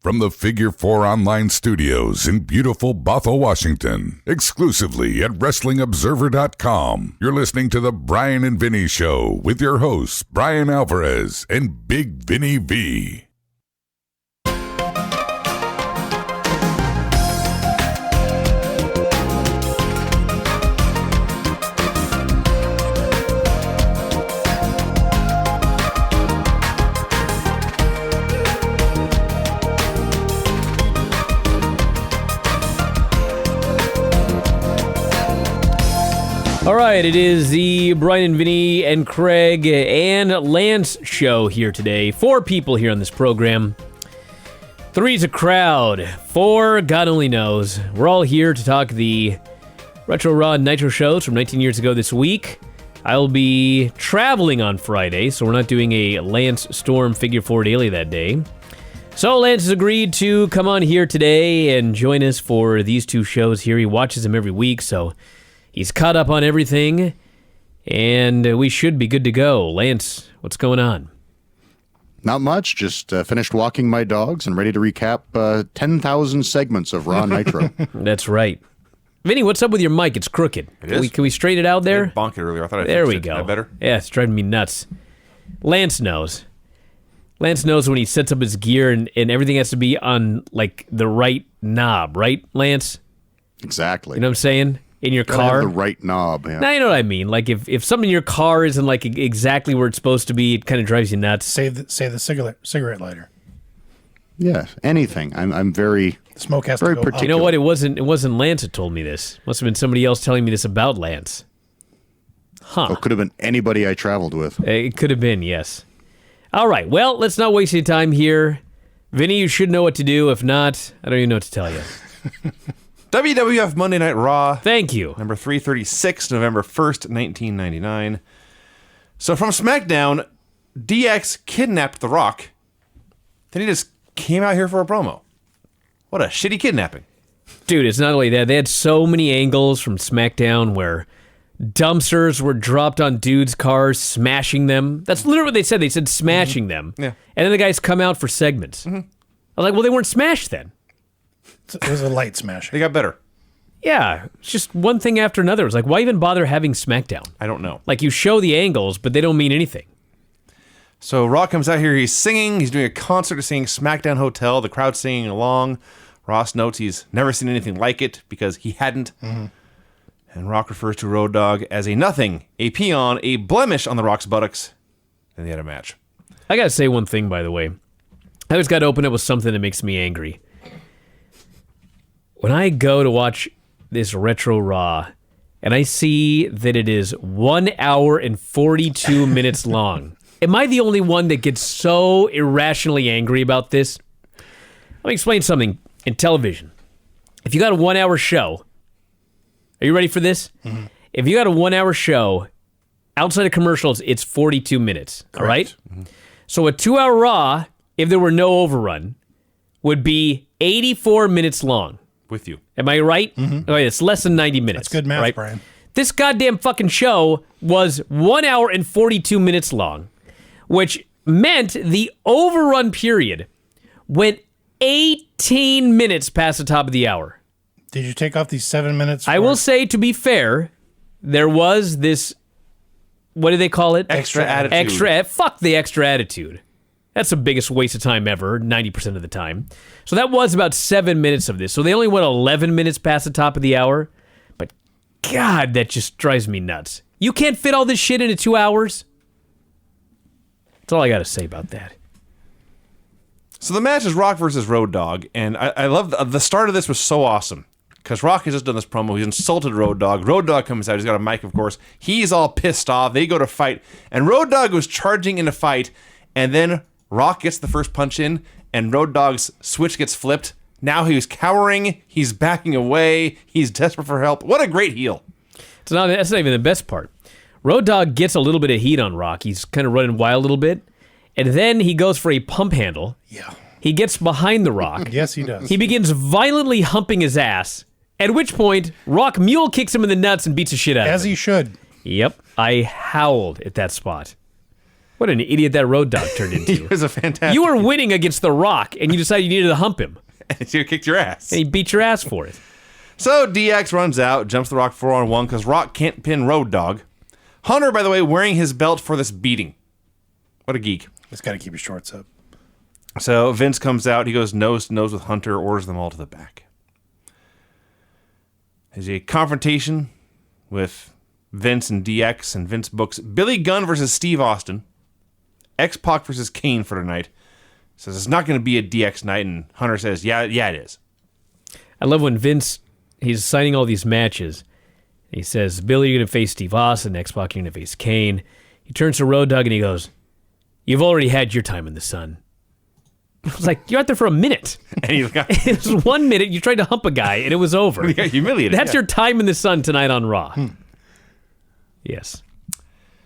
From the Figure 4 Online Studios in beautiful Bothell, Washington, exclusively at WrestlingObserver.com, you're listening to The Bryan and Vinny Show with your hosts, Brian Alvarez and Big Vinny V. All right, it is the Bryan Vinny and Craig and Lance show here today. 4 people here on this program. 3's a crowd. 4, God only knows. We're all here to talk the Retro Raw and Nitro shows from 19 years ago this week. I'll be traveling on Friday, so we're not doing a Lance Storm Figure 4 Daily that day. So Lance has agreed to come on here today and join us for these 2 shows here. He watches them every week, so he's caught up on everything, and we should be good to go. Lance, what's going on? Not much. Just finished walking my dogs and ready to recap 10,000 segments of Raw and Nitro. That's right. Vinny, what's up with your mic? It's crooked. It is? Can we straighten it out there? I bonked it earlier. I thought I There fixed we it. go. Is that better? Yeah, it's driving me nuts. Lance knows. Lance knows when he sets up his gear and everything has to be on, like, the right knob, right, Lance? Exactly. You know what I'm saying? In your Gotta car. have the right knob. Yeah. Now you know what I mean. Like if something in your car isn't like exactly where it's supposed to be, it kind of drives you nuts. Say the cigarette lighter. Yeah, anything. I'm very The smoke has very to go particular. You know what? It wasn't Lance that told me this. Must have been somebody else telling me this about Lance. Huh. It could have been anybody I traveled with. It could have been, yes. All right. Well, let's not waste any time here. Vinny, you should know what to do. If not, I don't even know what to tell you. WWF Monday Night Raw. Thank you. Number 336, November 1st, 1999. So from SmackDown, DX kidnapped The Rock. Then he just came out here for a promo. What a shitty kidnapping. Dude, it's not only that. They had so many angles from SmackDown where dumpsters were dropped on dudes' cars, smashing them. That's literally what they said. They said smashing them. Yeah. And then the guys come out for segments. I was like, well, they weren't smashed then. It was a light smash. They got better. Yeah, it's just one thing after another. It's like, why even bother having SmackDown? I don't know. Like, you show the angles, but they don't mean anything. So Rock comes out here, he's singing, he's doing a concert singing SmackDown Hotel, the crowd singing along. Ross notes he's never seen anything like it because he hadn't. And Rock refers to Road Dogg as a nothing, a peon, a blemish on the Rock's buttocks. And they had a match. I gotta say one thing, by the way. I always gotta open up with something that makes me angry. When I go to watch this Retro Raw, and I see that it is 1 hour and 42 minutes long, am I the only one that gets so irrationally angry about this? Let me explain something in television. If you got a 1 hour show, are you ready for this? Mm-hmm. If you got a 1 hour show, outside of commercials, it's 42 minutes. Correct. All right? Mm-hmm. So a 2 hour Raw, if there were no overrun, would be 84 minutes long. With you. Am I right? Mm-hmm. Okay, it's less than 90 minutes. That's good math, right? Brian. This goddamn fucking show was 1 hour and 42 minutes long, which meant the overrun period went 18 minutes past the top of the hour. Did you take off these 7 minutes? I will say, to be fair, there was this, what do they call it? Extra attitude. Fuck the extra attitude. That's the biggest waste of time ever, 90% of the time. So that was about 7 minutes of this. So they only went 11 minutes past the top of the hour. But God, that just drives me nuts. You can't fit all this shit into 2 hours? That's all I got to say about that. So the match is Rock versus Road Dogg, and I love the start of this was so awesome. Because Rock has just done this promo. He's insulted Road Dogg. Road Dogg comes out. He's got a mic, of course. He's all pissed off. They go to fight. And Road Dogg was charging in a fight. And then Rock gets the first punch in. And Road Dogg's switch gets flipped. Now he's cowering. He's backing away. He's desperate for help. What a great heel. That's not even the best part. Road Dogg gets a little bit of heat on Rock. He's kind of running wild a little bit. And then he goes for a pump handle. Yeah. He gets behind the Rock. Yes, he does. He begins violently humping his ass. At which point, Rock mule kicks him in the nuts and beats the shit out of him. As he should. Yep. I howled at that spot. What an idiot that Road Dogg turned He into. was a fantastic. You were winning against The Rock, and you decided you needed to hump him. And he kicked your ass. And he beat your ass for it. So DX runs out, jumps The Rock 4-on-1 because Rock can't pin Road Dogg. Hunter, by the way, wearing his belt for this beating. What a geek. He's got to keep his shorts up. So Vince comes out. He goes nose to nose with Hunter, orders them all to the back. There's a confrontation with Vince and DX, and Vince books Billy Gunn versus Steve Austin, X-Pac versus Kane for tonight. Says it's not going to be a DX night, and Hunter says, yeah, it is. I love when Vince, he's signing all these matches. He says, Billy, you're going to face Steve Austin. X-Pac, you're going to face Kane. He turns to Road Dogg and he goes, you've already had your time in the sun. I was like, you're out there for a minute. And he got, It was 1 minute. You tried to hump a guy and it was over. he got humiliated. That's your time in the sun tonight on Raw. Yes.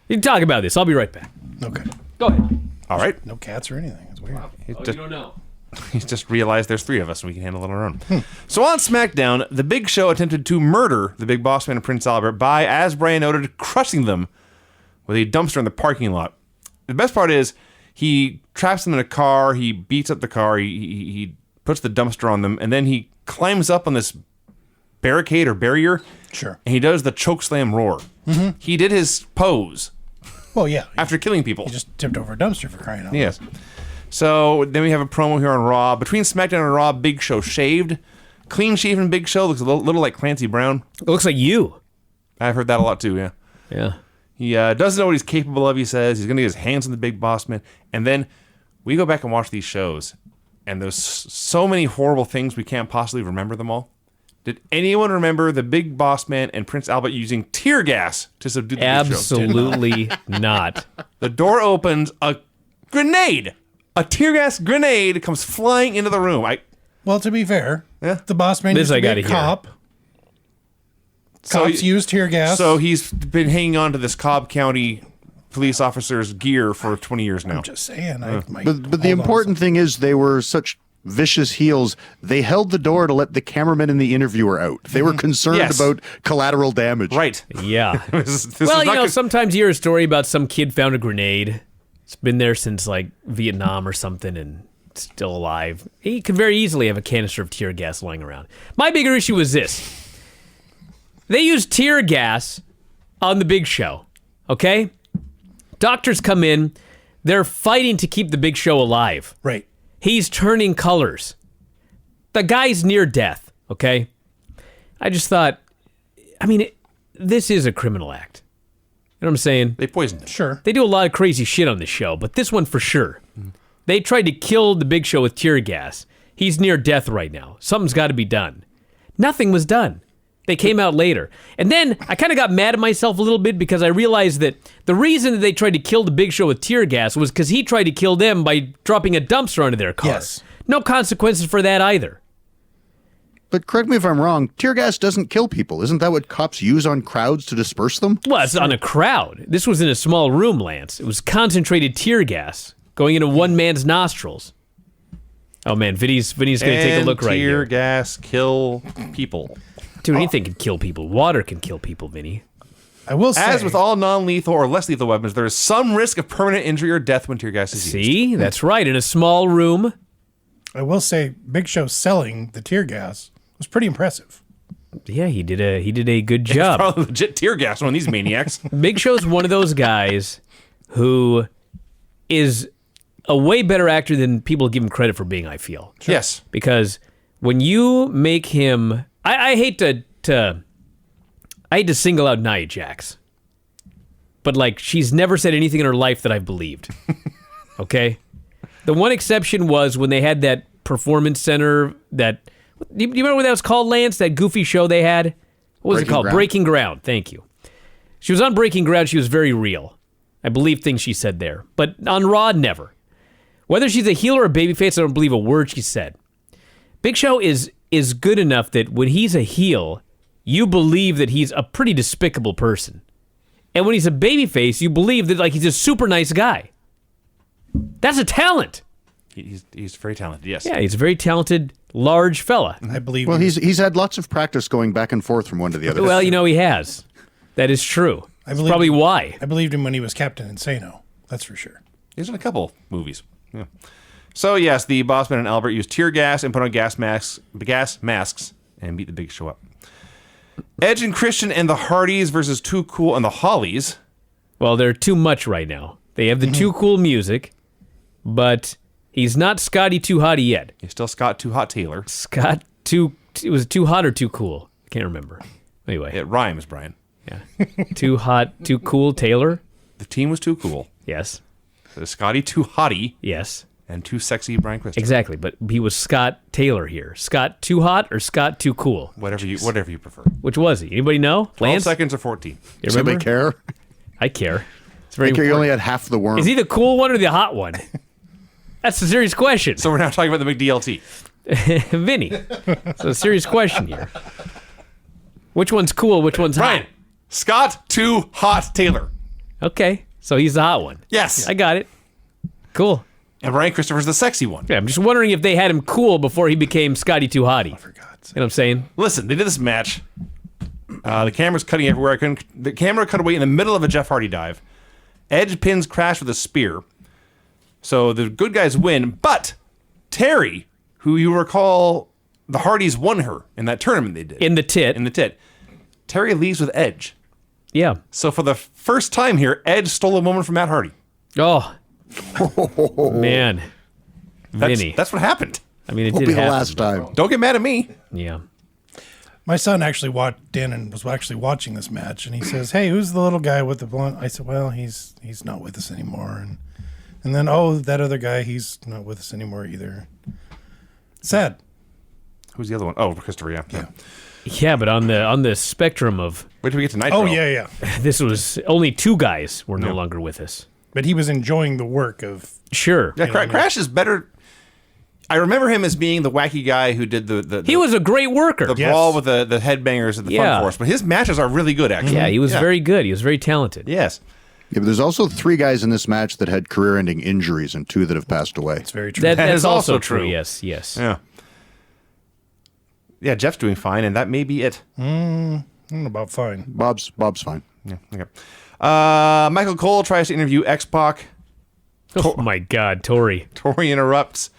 You can talk about this. I'll be right back. Okay. Go ahead. All right. No cats or anything. It's weird. He's Oh, just, you don't know. he's just realized there's three of us and we can handle it on our own. So on SmackDown, the Big Show attempted to murder the Big Boss Man and Prince Albert by, as Bryan noted, crushing them with a dumpster in the parking lot. The best part is he traps them in a car, he beats up the car, he puts the dumpster on them, and then he climbs up on this barricade or barrier, Sure. and he does the chokeslam roar. He did his pose Well, yeah. after killing people. He just tipped over a dumpster for crying out loud. Yes. So then we have a promo here on Raw. Between SmackDown and Raw, Big Show shaved. Clean-shaven Big Show looks a little like Clancy Brown. It looks like you. I've heard that a lot too, yeah. Yeah. He doesn't know what he's capable of, he says. He's going to get his hands on the Big Boss Man. And then we go back and watch these shows, and there's so many horrible things we can't possibly remember them all. Did anyone remember the Big Boss Man and Prince Albert using tear gas to subdue the Big Show? Absolutely not. The door opens, a grenade, a tear gas grenade comes flying into the room. Well, to be fair, Yeah. the boss man This used to I be gotta a hear. cop. So Cops he- used tear gas. So he's been hanging on to this Cobb County police officer's gear for 20 years now. I'm just saying. I might But the hold on important thing is they were such vicious heels. They held the door to let the cameraman and the interviewer out. They were concerned Yes. about collateral damage. Right. Yeah. This Well, is you not know, good- sometimes you hear a story about some kid found a grenade. It's been there since like Vietnam or something and it's still alive. He could very easily have a canister of tear gas lying around. My bigger issue was this. They used tear gas on the Big Show, okay? Doctors come in. They're fighting to keep the Big Show alive. Right. He's turning colors. The guy's near death, okay? I just thought, I mean, this is a criminal act. You know what I'm saying? They poisoned him. Sure. They do a lot of crazy shit on this show, but this one for sure. They tried to kill the Big Show with tear gas. He's near death right now. Something's got to be done. Nothing was done. They came out later. And then I kind of got mad at myself a little bit because I realized that the reason that they tried to kill the Big Show with tear gas was because he tried to kill them by dropping a dumpster onto their car. Yes. No consequences for that either. But correct me if I'm wrong, tear gas doesn't kill people. Isn't that what cops use on crowds to disperse them? Well, it's on a crowd. This was in a small room, Lance. It was concentrated tear gas going into one man's nostrils. Oh man, Vinny's going to take a look right tear here. gas kill people. Dude, anything can kill people. Water can kill people, Vinny. I will say. As with all non-lethal or less lethal weapons, there is some risk of permanent injury or death when tear gas is used. See? That's right. In a small room. I will say, Big Show selling the tear gas was pretty impressive. Yeah, he did a good job. Probably legit tear gas, one of these maniacs. Big Show's one of those guys who is a way better actor than people give him credit for being, I feel. Yes. Because when you make him, I hate to single out Nia Jax, but like she's never said anything in her life that I've believed. Okay, the one exception was when they had that performance center. Do you remember what that was called, Lance? That goofy show they had. What was it Breaking called? Ground. Breaking Ground. Thank you. She was on Breaking Ground. She was very real. I believe things she said there, but on Raw, never. Whether she's a heel or a babyface, I don't believe a word she said. Big Show is good enough that when he's a heel, you believe that he's a pretty despicable person. And when he's a babyface, you believe that like he's a super nice guy. That's a talent. He's very talented, yes. Yeah, he's a very talented, large fella. I believe. Well, he's had lots of practice going back and forth from one to the other. Well, you know, he has. That is true. That's believe- probably why. I believed him when he was Captain Insano. That's for sure. He's in a couple movies. Yeah. So yes, the Bossman and Albert used tear gas and put on gas masks, and beat the Big Show up. Edge and Christian and the Hardys versus Too Cool and the Hollies. Well, they're too much right now. They have the Too Cool music, but he's not Scotty Too Hotty yet. He's still Scott Too Hot Taylor. It was Too Hot or Too Cool? I can't remember. Anyway. It rhymes, Brian. Yeah. Too Hot, Too Cool Taylor? The team was Too Cool. Yes. So Scotty Too Hotty. Yes. And Too Sexy Brian Christopher. Exactly, but he was Scott Taylor here. Scott Too Hot or Scott Too Cool? Whatever you prefer. Which was he? Anybody know? 12 Lance? seconds or 14. You Does remember? anybody care? I care. It's very I care you important. only had half the worm. Is he the cool one or the hot one? That's a serious question. So we're now talking about the McDLT. Vinny. It's a serious question here. Which one's cool? Which one's Brian. hot? Scott Too Hot Taylor. Okay, so he's the hot one. Yes. I got it. Cool. And Brian Christopher's the sexy one. Yeah, I'm just wondering if they had him cool before he became Scotty Too Hotty. For God's sake. You know what I'm saying? Listen, they did this match. The camera's cutting everywhere. The camera cut away in the middle of a Jeff Hardy dive. Edge pins Crash with a spear. So the good guys win, but Terry, who you recall the Hardys won her in that tournament they did. In the tit. Terry leaves with Edge. Yeah. So for the first time here, Edge stole a woman from Matt Hardy. Oh. Man. Vinny. That's what happened. I mean, it Won't did be the happen. last time. Don't get mad at me. Yeah. My son actually walked in and was actually watching this match, and he says, "Hey, who's the little guy with the blonde?" I said, "Well, he's not with us anymore." And then, oh, that other guy, he's not with us anymore either. Sad. Who's the other one? Oh, Christopher, yeah. Yeah, but on the spectrum of Wait till we get to Nitro. Oh yeah. this was only two guys were no longer with us. But he was enjoying the work of. Sure. Yeah, Crash is better. I remember him as being the wacky guy who did He was a great worker. the brawl with the headbangers at the Yeah. Fun Force, but his matches are really good, actually. Yeah, he was very good. He was very talented. Yes. Yeah, but there's also 3 guys in this match that had career-ending injuries and 2 that have passed away. It's very true. That's is also also true. true. Yes. Yeah. Yeah, Jeff's doing fine, and that may be it. About fine. Bob's fine. Yeah. Okay. Michael Cole tries to interview X-Pac. Oh my God, Tori. Tori interrupts.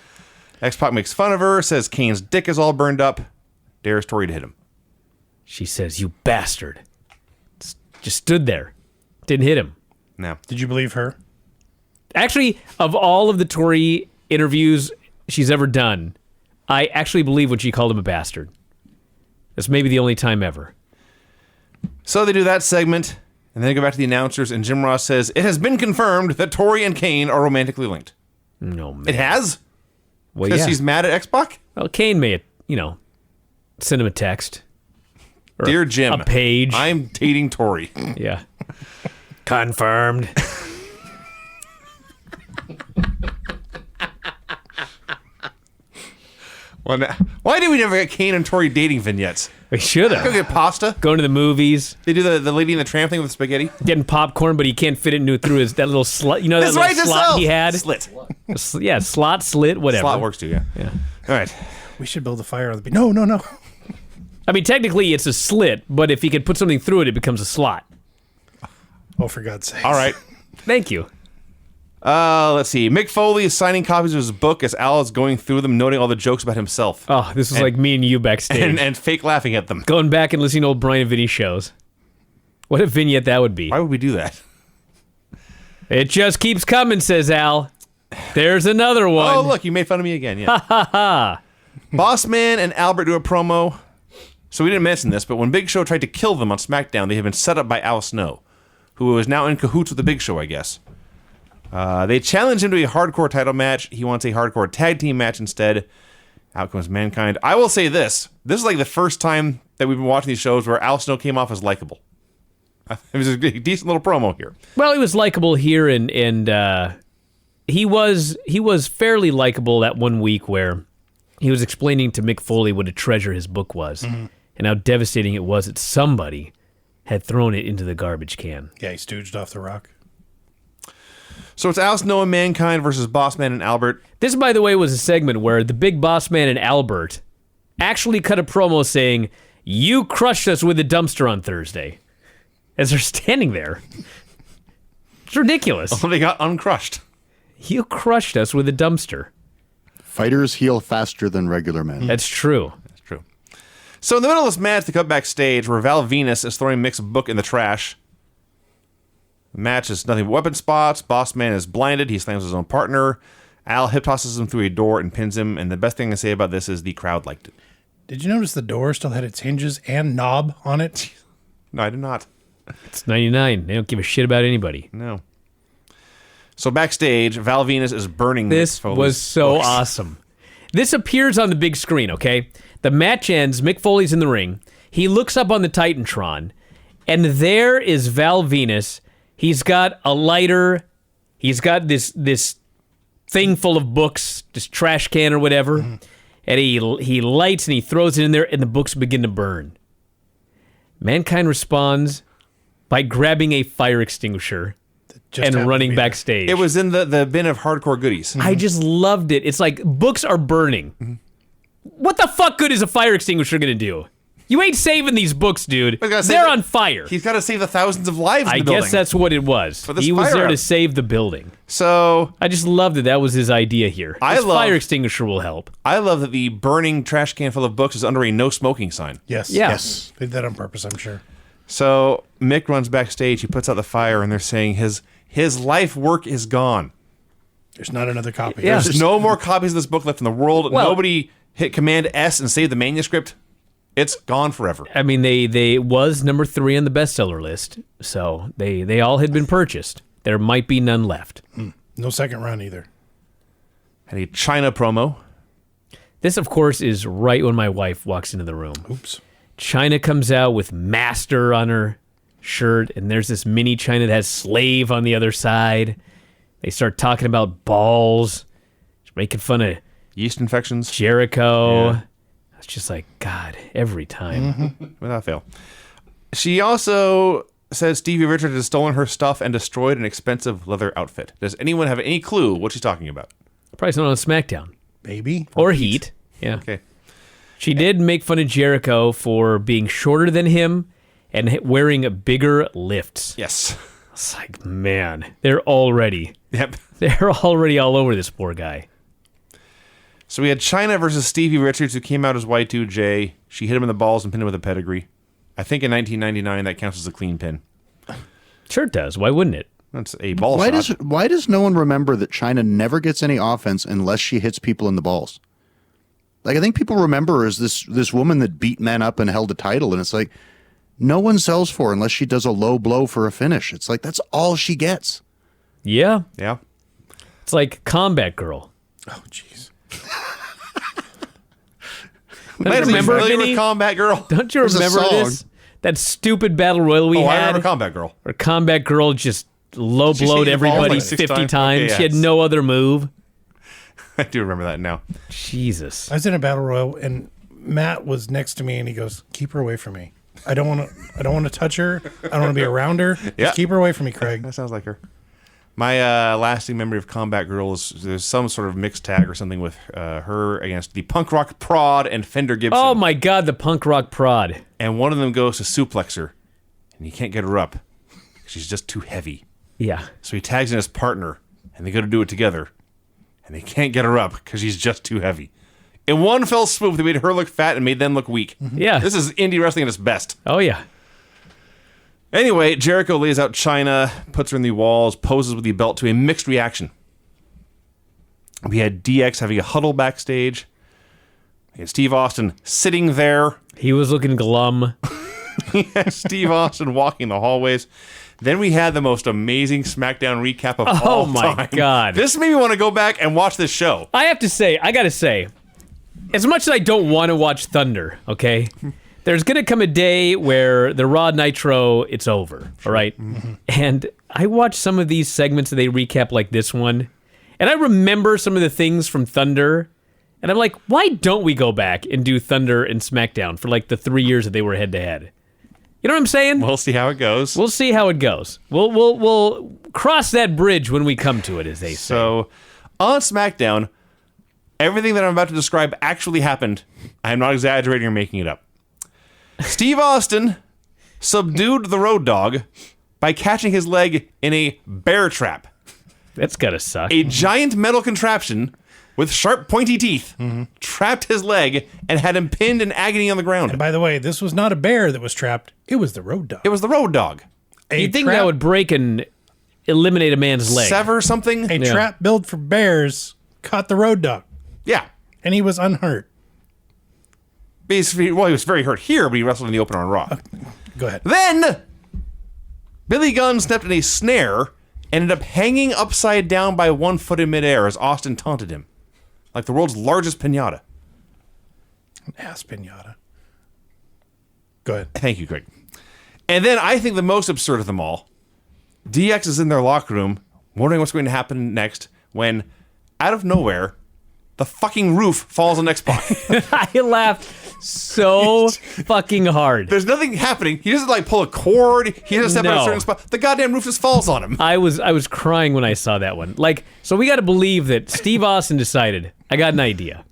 X-Pac makes fun of her, says Kane's dick is all burned up. Dares Tori to hit him. She says, "You bastard." Just stood there. Didn't hit him. Now, Did you believe her? Actually, of all of the Tori interviews she's ever done, I actually believe when she called him a bastard. That's maybe the only time ever. so they do that segment, and then they go back to the announcers, and Jim Ross says, "It has been confirmed that Tori and Kane are romantically linked." No, man. It has? Well, Because yeah. she's mad at X-Pac? Well, Kane may, send him a text. Or Dear Jim, a page. I'm dating Tori. Yeah. Confirmed. Why did we never get Kane and Tori dating vignettes? We should Go have. get pasta. Going to the movies, They do the Lady in the Tramp thing with spaghetti. getting popcorn, but he can't fit it through that little slot. You know that That's little right, slot yourself. he had? Slit. Yeah, slot, slit, whatever. Slot works too, yeah. All right. We should build a fire on the beach. No. I mean, technically it's a slit, but if he could put something through it, it becomes a slot. Oh, for God's sake. All right. Thank you. Let's see. Mick Foley is signing copies of his book as Al is going through them, noting all the jokes about himself. Oh, this is like me and you backstage. And fake laughing at them. Going back and listening to old Bryan Vinny shows. What a vignette that would be. Why would we do that? It just keeps coming, says Al. There's another one. Oh, look, you made fun of me again. Yeah. Bossman and Albert do a promo. So we didn't mention this, but when Big Show tried to kill them on SmackDown, they had been set up by Al Snow, who is now in cahoots with the Big Show, I guess. They challenge him to a hardcore title match. He wants a hardcore tag team match instead. Out comes Mankind. I will say this. This is like the first time that we've been watching these shows where Al Snow came off as likable. It was a decent little promo here. Well, he was likable here, and he was fairly likable that one week where he was explaining to Mick Foley what a treasure his book was, and how devastating it was that somebody had thrown it into the garbage can. Yeah, he stooged off the rock. So it's Al Snow and Mankind versus Bossman and Albert. This, by the way, was a segment where the big boss man and Albert actually cut a promo saying, "You crushed us with a dumpster on Thursday," as they're standing there. It's ridiculous. They got uncrushed. You crushed us with a dumpster. Fighters heal faster than regular men. That's true. That's true. So in the middle of this match, they cut backstage where Val Venus is throwing Mick's book in the trash. The match is nothing but weapon spots. Boss Man is blinded. He slams his own partner. Al hip tosses him through a door and pins him. And the best thing to say about this is the crowd liked it. Did you notice the door still had its hinges and knob on it? No, I did not. It's 99. They don't give a shit about anybody. No. So backstage, Val Venus is burning This Mick Foley's was so books. awesome. This appears on the big screen, okay? The match ends. Mick Foley's in the ring. He looks up on the Titantron, and there is Val Venus. He's got a lighter. He's got this thing full of books, this trash can or whatever, and he lights and he throws it in there, and the books begin to burn. Mankind responds by grabbing a fire extinguisher Just and happened to running be there. backstage. It was in the bin of hardcore goodies. I just loved it. It's like books are burning. What the fuck good is a fire extinguisher going to do? You ain't saving these books, dude. I gotta say They're that- on fire. He's got to save the thousands of lives in I the building. guess that's what it was. For this He was fire there to out. save the building. So I just loved that that was his idea here. I This love- fire extinguisher will help. I love that the burning trash can full of books is under a no smoking sign. Yes. Yeah. Yes. They did that on purpose, I'm sure. So Mick runs backstage. He puts out the fire, and they're saying his life work is gone. There's not another copy. Yeah. There's no more copies of this book left in the world. Well- Nobody hit Command S and saved the manuscript. It's gone forever. I mean, they was number 3 on the bestseller list, so they all had been purchased. There might be none left. No second run either. And a China promo. This, of course, is right when my wife walks into the room. Oops. China comes out with Master on her shirt, and there's this mini China that has Slave on the other side. They start talking about balls, making fun of Yeast infections. Jericho. Yeah. It's just like, God, every time. Without fail. She also says Stevie Richards has stolen her stuff and destroyed an expensive leather outfit. Does anyone have any clue what she's talking about? Probably not on SmackDown. Baby. Or Heat. Yeah. Okay. She did make fun of Jericho for being shorter than him and wearing bigger lifts. Yes. It's like, man, they're already all over this poor guy. So we had China versus Stevie Richards, who came out as Y2J. She hit him in the balls and pinned him with a pedigree. I think in 1999 that counts as a clean pin. Sure it does. Why wouldn't it? That's a ball Why shot. does no one remember that China never gets any offense unless she hits people in the balls? Like, I think people remember her as this woman that beat men up and held a title, and it's like no one sells for her unless she does a low blow for a finish. It's like that's all she gets. Yeah. Yeah. It's like Combat Girl. Oh, jeez. Don't you remember, familiar Vinny? with Combat Girl? Don't you There's a remember song. this? That stupid battle royal we Oh, I had? remember Combat Girl. Where Combat Girl just low Did you blowed see it evolve everybody like 6 50 times? times. Okay, She had yes. no other move. I do remember that now. Jesus. I was in a battle royal and Matt was next to me and he goes, "Keep her away from me. I don't want to touch her. I don't want to be around her. Just Yeah. keep her away from me, Craig." That sounds like her. My lasting memory of Combat Girl is there's some sort of mixed tag or something with her against the Punk Rock Prod and Fender Gibson. Oh my God, the punk rock prod. And one of them goes to suplex her, and he can't get her up. She's just too heavy. Yeah. So he tags in his partner, and they go to do it together. And they can't get her up because she's just too heavy. In one fell swoop, they made her look fat and made them look weak. Yeah. This is indie wrestling at its best. Oh yeah. Anyway, Jericho lays out China, puts her in the walls, poses with the belt to a mixed reaction. We had DX having a huddle backstage. We had Steve Austin sitting there. He was looking glum. Steve Austin walking the hallways. Then we had the most amazing SmackDown recap of Oh all my time. God. This made me want to go back and watch this show. I gotta say, as much as I don't want to watch Thunder, okay, there's gonna come a day where the Raw Nitro, it's over, all right? And I watch some of these segments that they recap like this one, and I remember some of the things from Thunder, and I'm like, why don't we go back and do Thunder and SmackDown for like the 3 years that they were head to head? You know what I'm saying? We'll see how it goes. We'll see how it goes. We'll cross that bridge when we come to it, as they say. So, on SmackDown, everything that I'm about to describe actually happened. I am not exaggerating or making it up. Steve Austin subdued the Road Dogg by catching his leg in a bear trap. That's gotta suck. A giant metal contraption with sharp, pointy teeth trapped his leg and had him pinned in agony on the ground. And by the way, this was not a bear that was trapped. It was the road dog. It was the road dog. You'd think that would break and eliminate a man's leg. Sever something? A trap built for bears caught the road dog, Yeah. and he was unhurt. Basically, well, he was very hurt here, but he wrestled in the opener on Raw. Go ahead. Then, Billy Gunn stepped in a snare, ended up hanging upside down by 1 foot in midair as Austin taunted him. Like the world's largest piñata. An ass pinata. Go ahead. Thank you, Craig. And then I think the most absurd of them all, DX is in their locker room, wondering what's going to happen next, when, out of nowhere, the fucking roof falls on X-Pac. I laughed so fucking hard. There's nothing happening. He doesn't like pull a cord. He doesn't step in a No. certain spot. The goddamn roof just falls on him. I was crying when I saw that one. Like, so we got to believe that Steve Austin decided, I got an idea.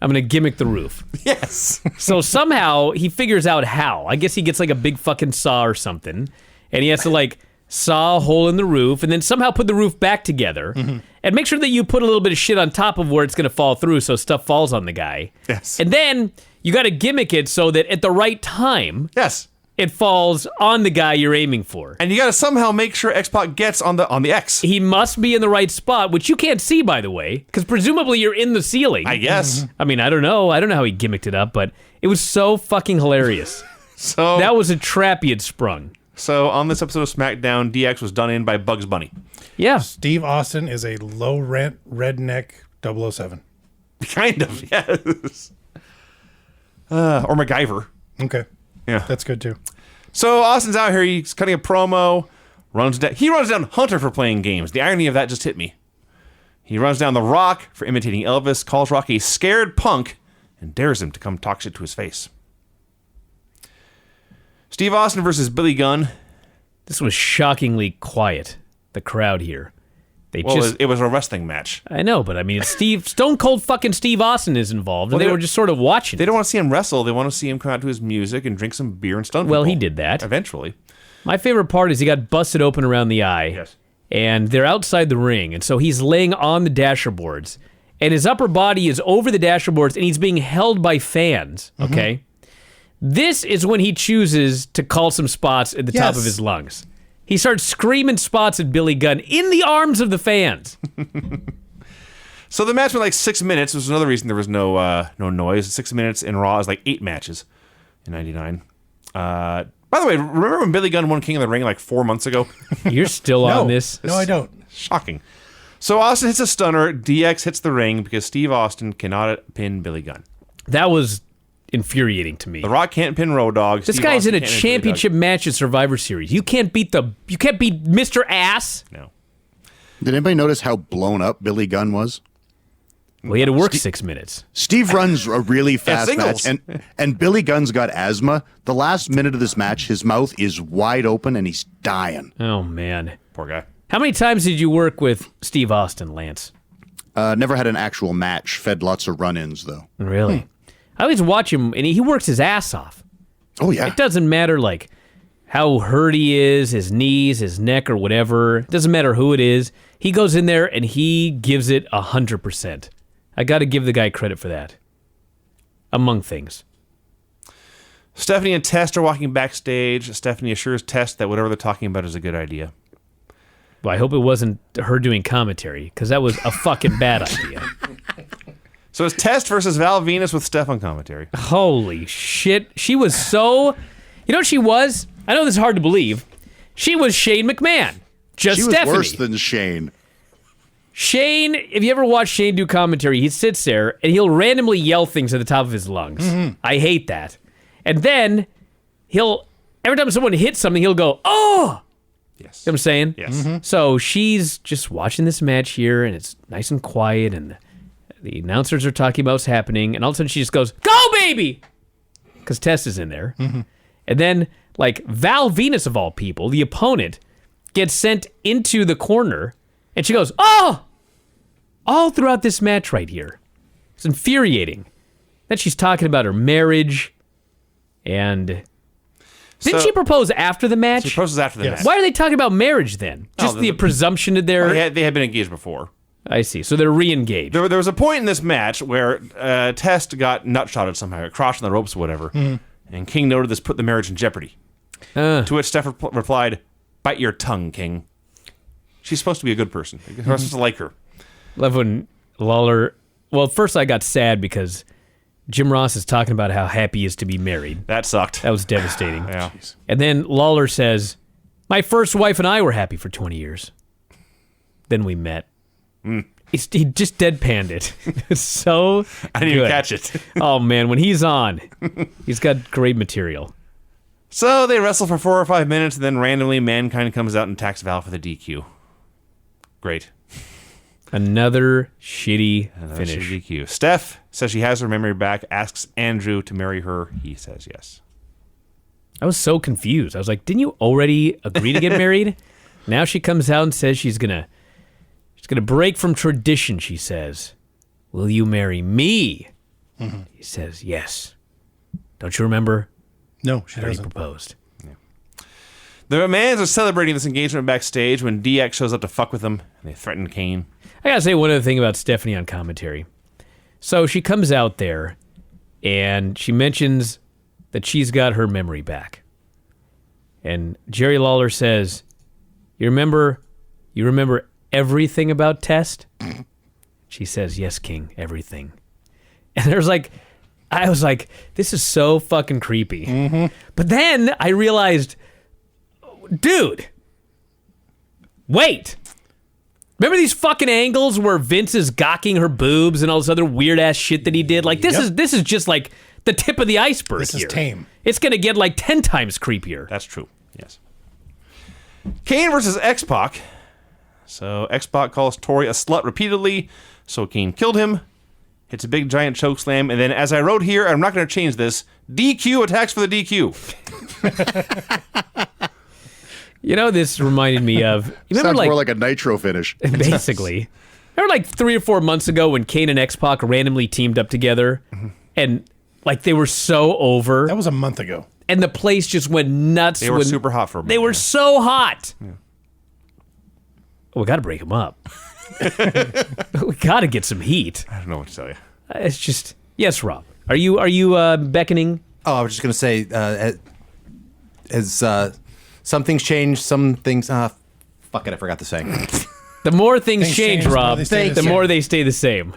I'm going to gimmick the roof. Yes. So somehow he figures out how. I guess he gets like a big fucking saw or something, and he has to like saw a hole in the roof and then somehow put the roof back together and make sure that you put a little bit of shit on top of where it's going to fall through so stuff falls on the guy. Yes. And then you got to gimmick it so that at the right time, Yes. it falls on the guy you're aiming for. And you got to somehow make sure X-Pac gets on the X. He must be in the right spot, which you can't see, by the way, because presumably you're in the ceiling. I guess. I mean, I don't know. I don't know how he gimmicked it up, but it was so fucking hilarious. So That was a trap he had sprung. So on this episode of SmackDown, DX was done in by Bugs Bunny. Yeah. Steve Austin is a low-rent redneck 007. Kind of, yes. Or MacGyver. Okay. Yeah. That's good, too. So Austin's out here. He's cutting a promo. He runs down Hunter for playing games. The irony of that just hit me. He runs down The Rock for imitating Elvis, calls Rock a scared punk, and dares him to come talk shit to his face. Steve Austin versus Billy Gunn. This was shockingly quiet, the crowd here. They Well, just... it was a wrestling match. I know, but I mean, it's Stone Cold fucking Steve Austin is involved, and Well, they were just sort of watching. They don't want to see him wrestle. They want to see him come out to his music and drink some beer and stun Well, people. he did that. Eventually. My favorite part is he got busted open around the eye. Yes. And they're outside the ring, and so he's laying on the dasher boards, and his upper body is over the dasher boards, and he's being held by fans, okay? This is when he chooses to call some spots at the top of Yes. his lungs. He starts screaming spots at Billy Gunn in the arms of the fans. So the match went like 6 minutes. This was another reason there was no noise. 6 minutes in Raw is like 8 matches in '99. By the way, remember when Billy Gunn won King of the Ring like 4 months ago? You're still on this. No, I don't. Shocking. So Austin hits a stunner. DX hits the ring because Steve Austin cannot pin Billy Gunn. That was infuriating to me. The Rock can't pin Road Dogg. This Steve guy's Austin in a can't pin Billy championship match at Survivor Series. You can't beat Mr. Ass. Dogg. No. Did anybody notice how blown up Billy Gunn was? Well, he had to work 6 minutes. Steve runs a really fast match, singles. and Billy Gunn's got asthma. The last minute of this match, his mouth is wide open and he's dying. Oh, man. Poor guy. How many times did you work with Steve Austin, Lance? Never had an actual match. Fed lots of run-ins though. Really? I always watch him, and he works his ass off. Oh yeah. It doesn't matter, like, how hurt he is, his knees, his neck, or whatever. It doesn't matter who it is. He goes in there, and he gives it 100%. I got to give the guy credit for that. Among things. Stephanie and Test are walking backstage. Stephanie assures Test that whatever they're talking about is a good idea. Well, I hope it wasn't her doing commentary, because that was a fucking bad idea. So it's Test versus Val Venus with Steph on commentary. Holy shit. She was so... You know what she was? I know this is hard to believe. She was Shane McMahon. Just She was Stephanie. worse than Shane. Shane, if you ever watch Shane do commentary, he sits there and he'll randomly yell things at the top of his lungs. I hate that. And then every time someone hits something, he'll go, oh! Yes. You know what I'm saying? Yes. So she's just watching this match here, and it's nice and quiet, and the announcers are talking about what's happening, and all of a sudden she just goes, go, baby! Because Tess is in there. And then, like, Val Venus, of all people, the opponent, gets sent into the corner, and she goes, oh! All throughout this match right here. It's infuriating. Then she's talking about her marriage, and... Didn't she propose after the match? She proposes after the Yes. match. Why are they talking about marriage then? Just the presumption that they're... They had been engaged before. I see. So they're re-engaged. There was a point in this match where Test got nutshotted somehow, crossed on the ropes or whatever, and King noted this put the marriage in jeopardy. To which Steph replied, "Bite your tongue, King." She's supposed to be a good person. We're supposed to like her. Love when Lawler... Well, first I got sad because Jim Ross is talking about how happy he is to be married. That sucked. That was devastating. Yeah. And then Lawler says, "My first wife and I were happy for 20 years. Then we met." He just deadpanned it. It's so I didn't even good. catch it. Oh, man. When he's on, he's got great material. So they wrestle for 4 or 5 minutes, and then randomly Mankind comes out and attacks Val for the DQ. Great. Another shitty Another finish. DQ. Steph says she has her memory back, asks Andrew to marry her. He says yes. I was so confused. I was like, didn't you already agree to get married? Now she comes out and says she's gonna break from tradition, she says. "Will you marry me?" He says, "Yes." Don't you remember? No, she I already doesn't. proposed. The McMahons are celebrating this engagement backstage when DX shows up to fuck with them, and they threaten Kane. I gotta say one other thing about Stephanie on commentary. So she comes out there, and she mentions that she's got her memory back. And Jerry Lawler says, You remember everything about Test?" She says, "Yes, King, everything." And I was like, this is so fucking creepy. But then I realized, dude, wait. Remember these fucking angles where Vince is gawking her boobs and all this other weird ass shit that he did? Like this is just like the tip of the iceberg. This is here. tame. It's gonna get like 10 times creepier. That's true. Yes. Kane versus X-Pac. So X-Pac calls Tori a slut repeatedly, so Kane killed him. Hits a big giant choke slam, and then as I wrote here, I'm not going to change this, DQ attacks for the DQ. You know, this reminded me of... You remember Sounds like... more like a Nitro finish. Basically. Remember like 3 or 4 months ago when Kane and X-Pac randomly teamed up together? And like they were so over. That was a month ago. And the place just went nuts. They were super hot for a minute. They were so hot. Yeah. We got to break them up. We got to get some heat. I don't know what to tell you. It's just... Yes, Rob. Are you beckoning? Oh, I was just going to say, as some things change, some things... fuck it, I forgot the saying. The more things Things change, change, Rob, the more they stay the same.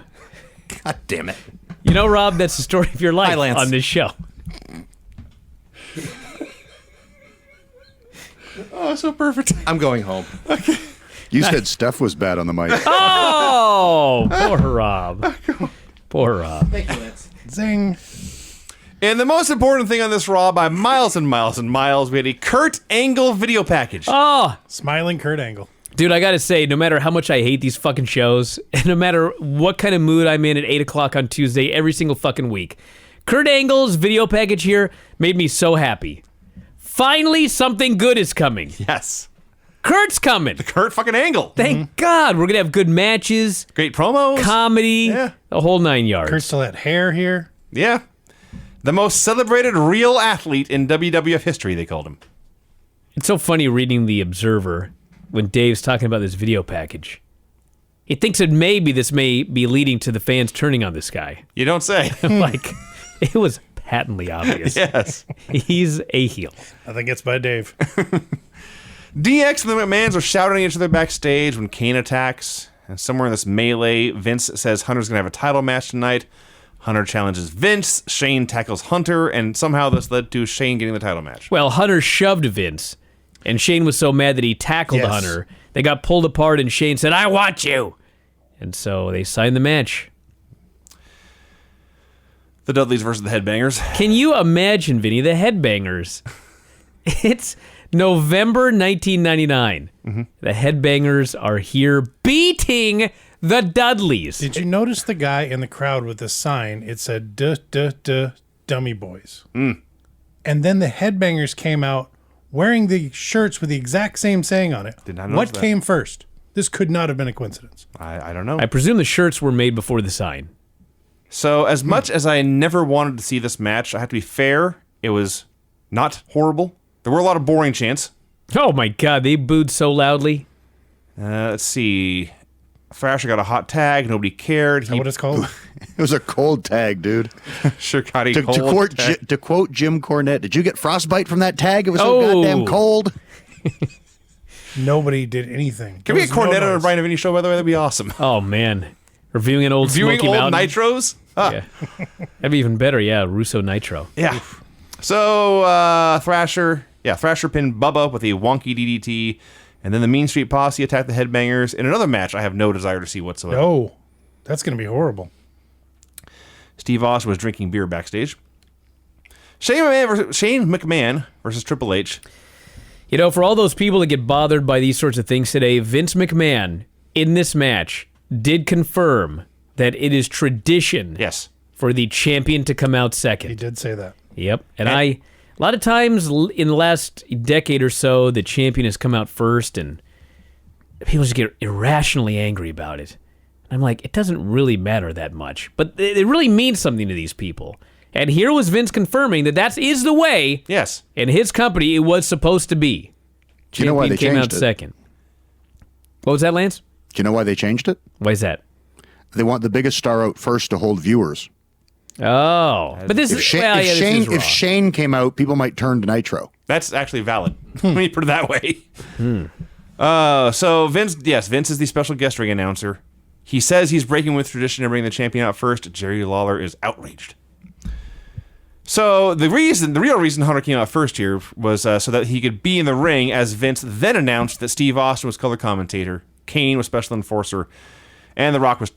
God damn it. You know, Rob, that's the story of your life Hi, Lance. on this show. Oh, so perfect. I'm going home. You said Steph was bad on the mic. Oh, poor Rob. Poor Rob. Thank you, Lance. Zing. And the most important thing on this Raw by miles and miles and miles, we had a Kurt Angle video package. Oh, Smiling Kurt Angle. dude, I got to say, no matter how much I hate these fucking shows, and no matter what kind of mood I'm in at 8 o'clock on Tuesday every single fucking week, Kurt Angle's video package here made me so happy. Finally, something good is coming. Yes. Kurt's coming. Kurt fucking Angle. Thank God. We're going to have good matches, Great promos. comedy, Yeah. the whole 9 yards. Kurt still had hair here. Yeah. The most celebrated real athlete in WWF history, they called him. It's so funny reading The Observer when Dave's talking about this video package. He thinks that maybe this may be leading to the fans turning on this guy. You don't say. Like, it was patently obvious. Yes. He's a heel. I think it's by Dave. DX and the McMahons are shouting at each other backstage when Kane attacks. And somewhere in this melee, Vince says Hunter's going to have a title match tonight. Hunter challenges Vince. Shane tackles Hunter. And somehow this led to Shane getting the title match. Well, Hunter shoved Vince, and Shane was so mad that he tackled Yes. Hunter. They got pulled apart, and Shane said, "I want you." And so they signed the match. The Dudleys versus the Headbangers. Can you imagine, Vinny, the Headbangers? It's November 1999. The Headbangers are here beating the Dudleys. Did you notice the guy in the crowd with the sign? It said, duh, duh, duh, dummy boys. And then the Headbangers came out wearing the shirts with the exact same saying on it. Did not notice What that. came first? This could not have been a coincidence. I don't know. I presume the shirts were made before the sign. So as much as I never wanted to see this match, I have to be fair. It was not horrible. There were a lot of boring chants. Oh my God, they booed so loudly. Let's see. Thrasher got a hot tag. Nobody cared. Is that what it's called? It was a cold tag, dude. Sure got a To cold tag. quote Jim Cornette, did you get frostbite from that tag? It was so Oh. goddamn cold. Nobody did anything. Can we get Cornette on a Bryan Vinny show, by the way? That'd be awesome. Oh man, reviewing an old Viewing Smoky old Mountain. Nitros? Ah. Yeah. That'd be even better. Yeah, Russo Nitro. Yeah. So, Thrasher pinned Bubba with a wonky DDT, and then the Mean Street Posse attacked the Headbangers in another match I have no desire to see whatsoever. No, that's going to be horrible. Steve Austin was drinking beer backstage. Shane McMahon versus Triple H. You know, for all those people that get bothered by these sorts of things today, Vince McMahon in this match did confirm that it is tradition Yes. for the champion to come out He second. did say that. Yep. And a lot of times in the last decade or so, the champion has come out first and people just get irrationally angry about it. And I'm like, it doesn't really matter that much. But it really means something to these people. And here was Vince confirming that is the way, Yes. in his company, it was supposed to be. Do you know why they Champion came out changed it? second. What was that, Lance? Do you know why they changed it? Why is that? They want the biggest star out first to hold viewers. Oh. But this If, is, Shane, well, yeah, if, this Shane, is Raw. if Shane came out, people might turn to Nitro. That's actually valid. Let me put it that way. So Vince is the special guest ring announcer. He says he's breaking with tradition and bringing the champion out first. Jerry Lawler is outraged. So the real reason Hunter came out first here was so that he could be in the ring as Vince then announced that Steve Austin was color commentator, Kane was special enforcer, and The Rock was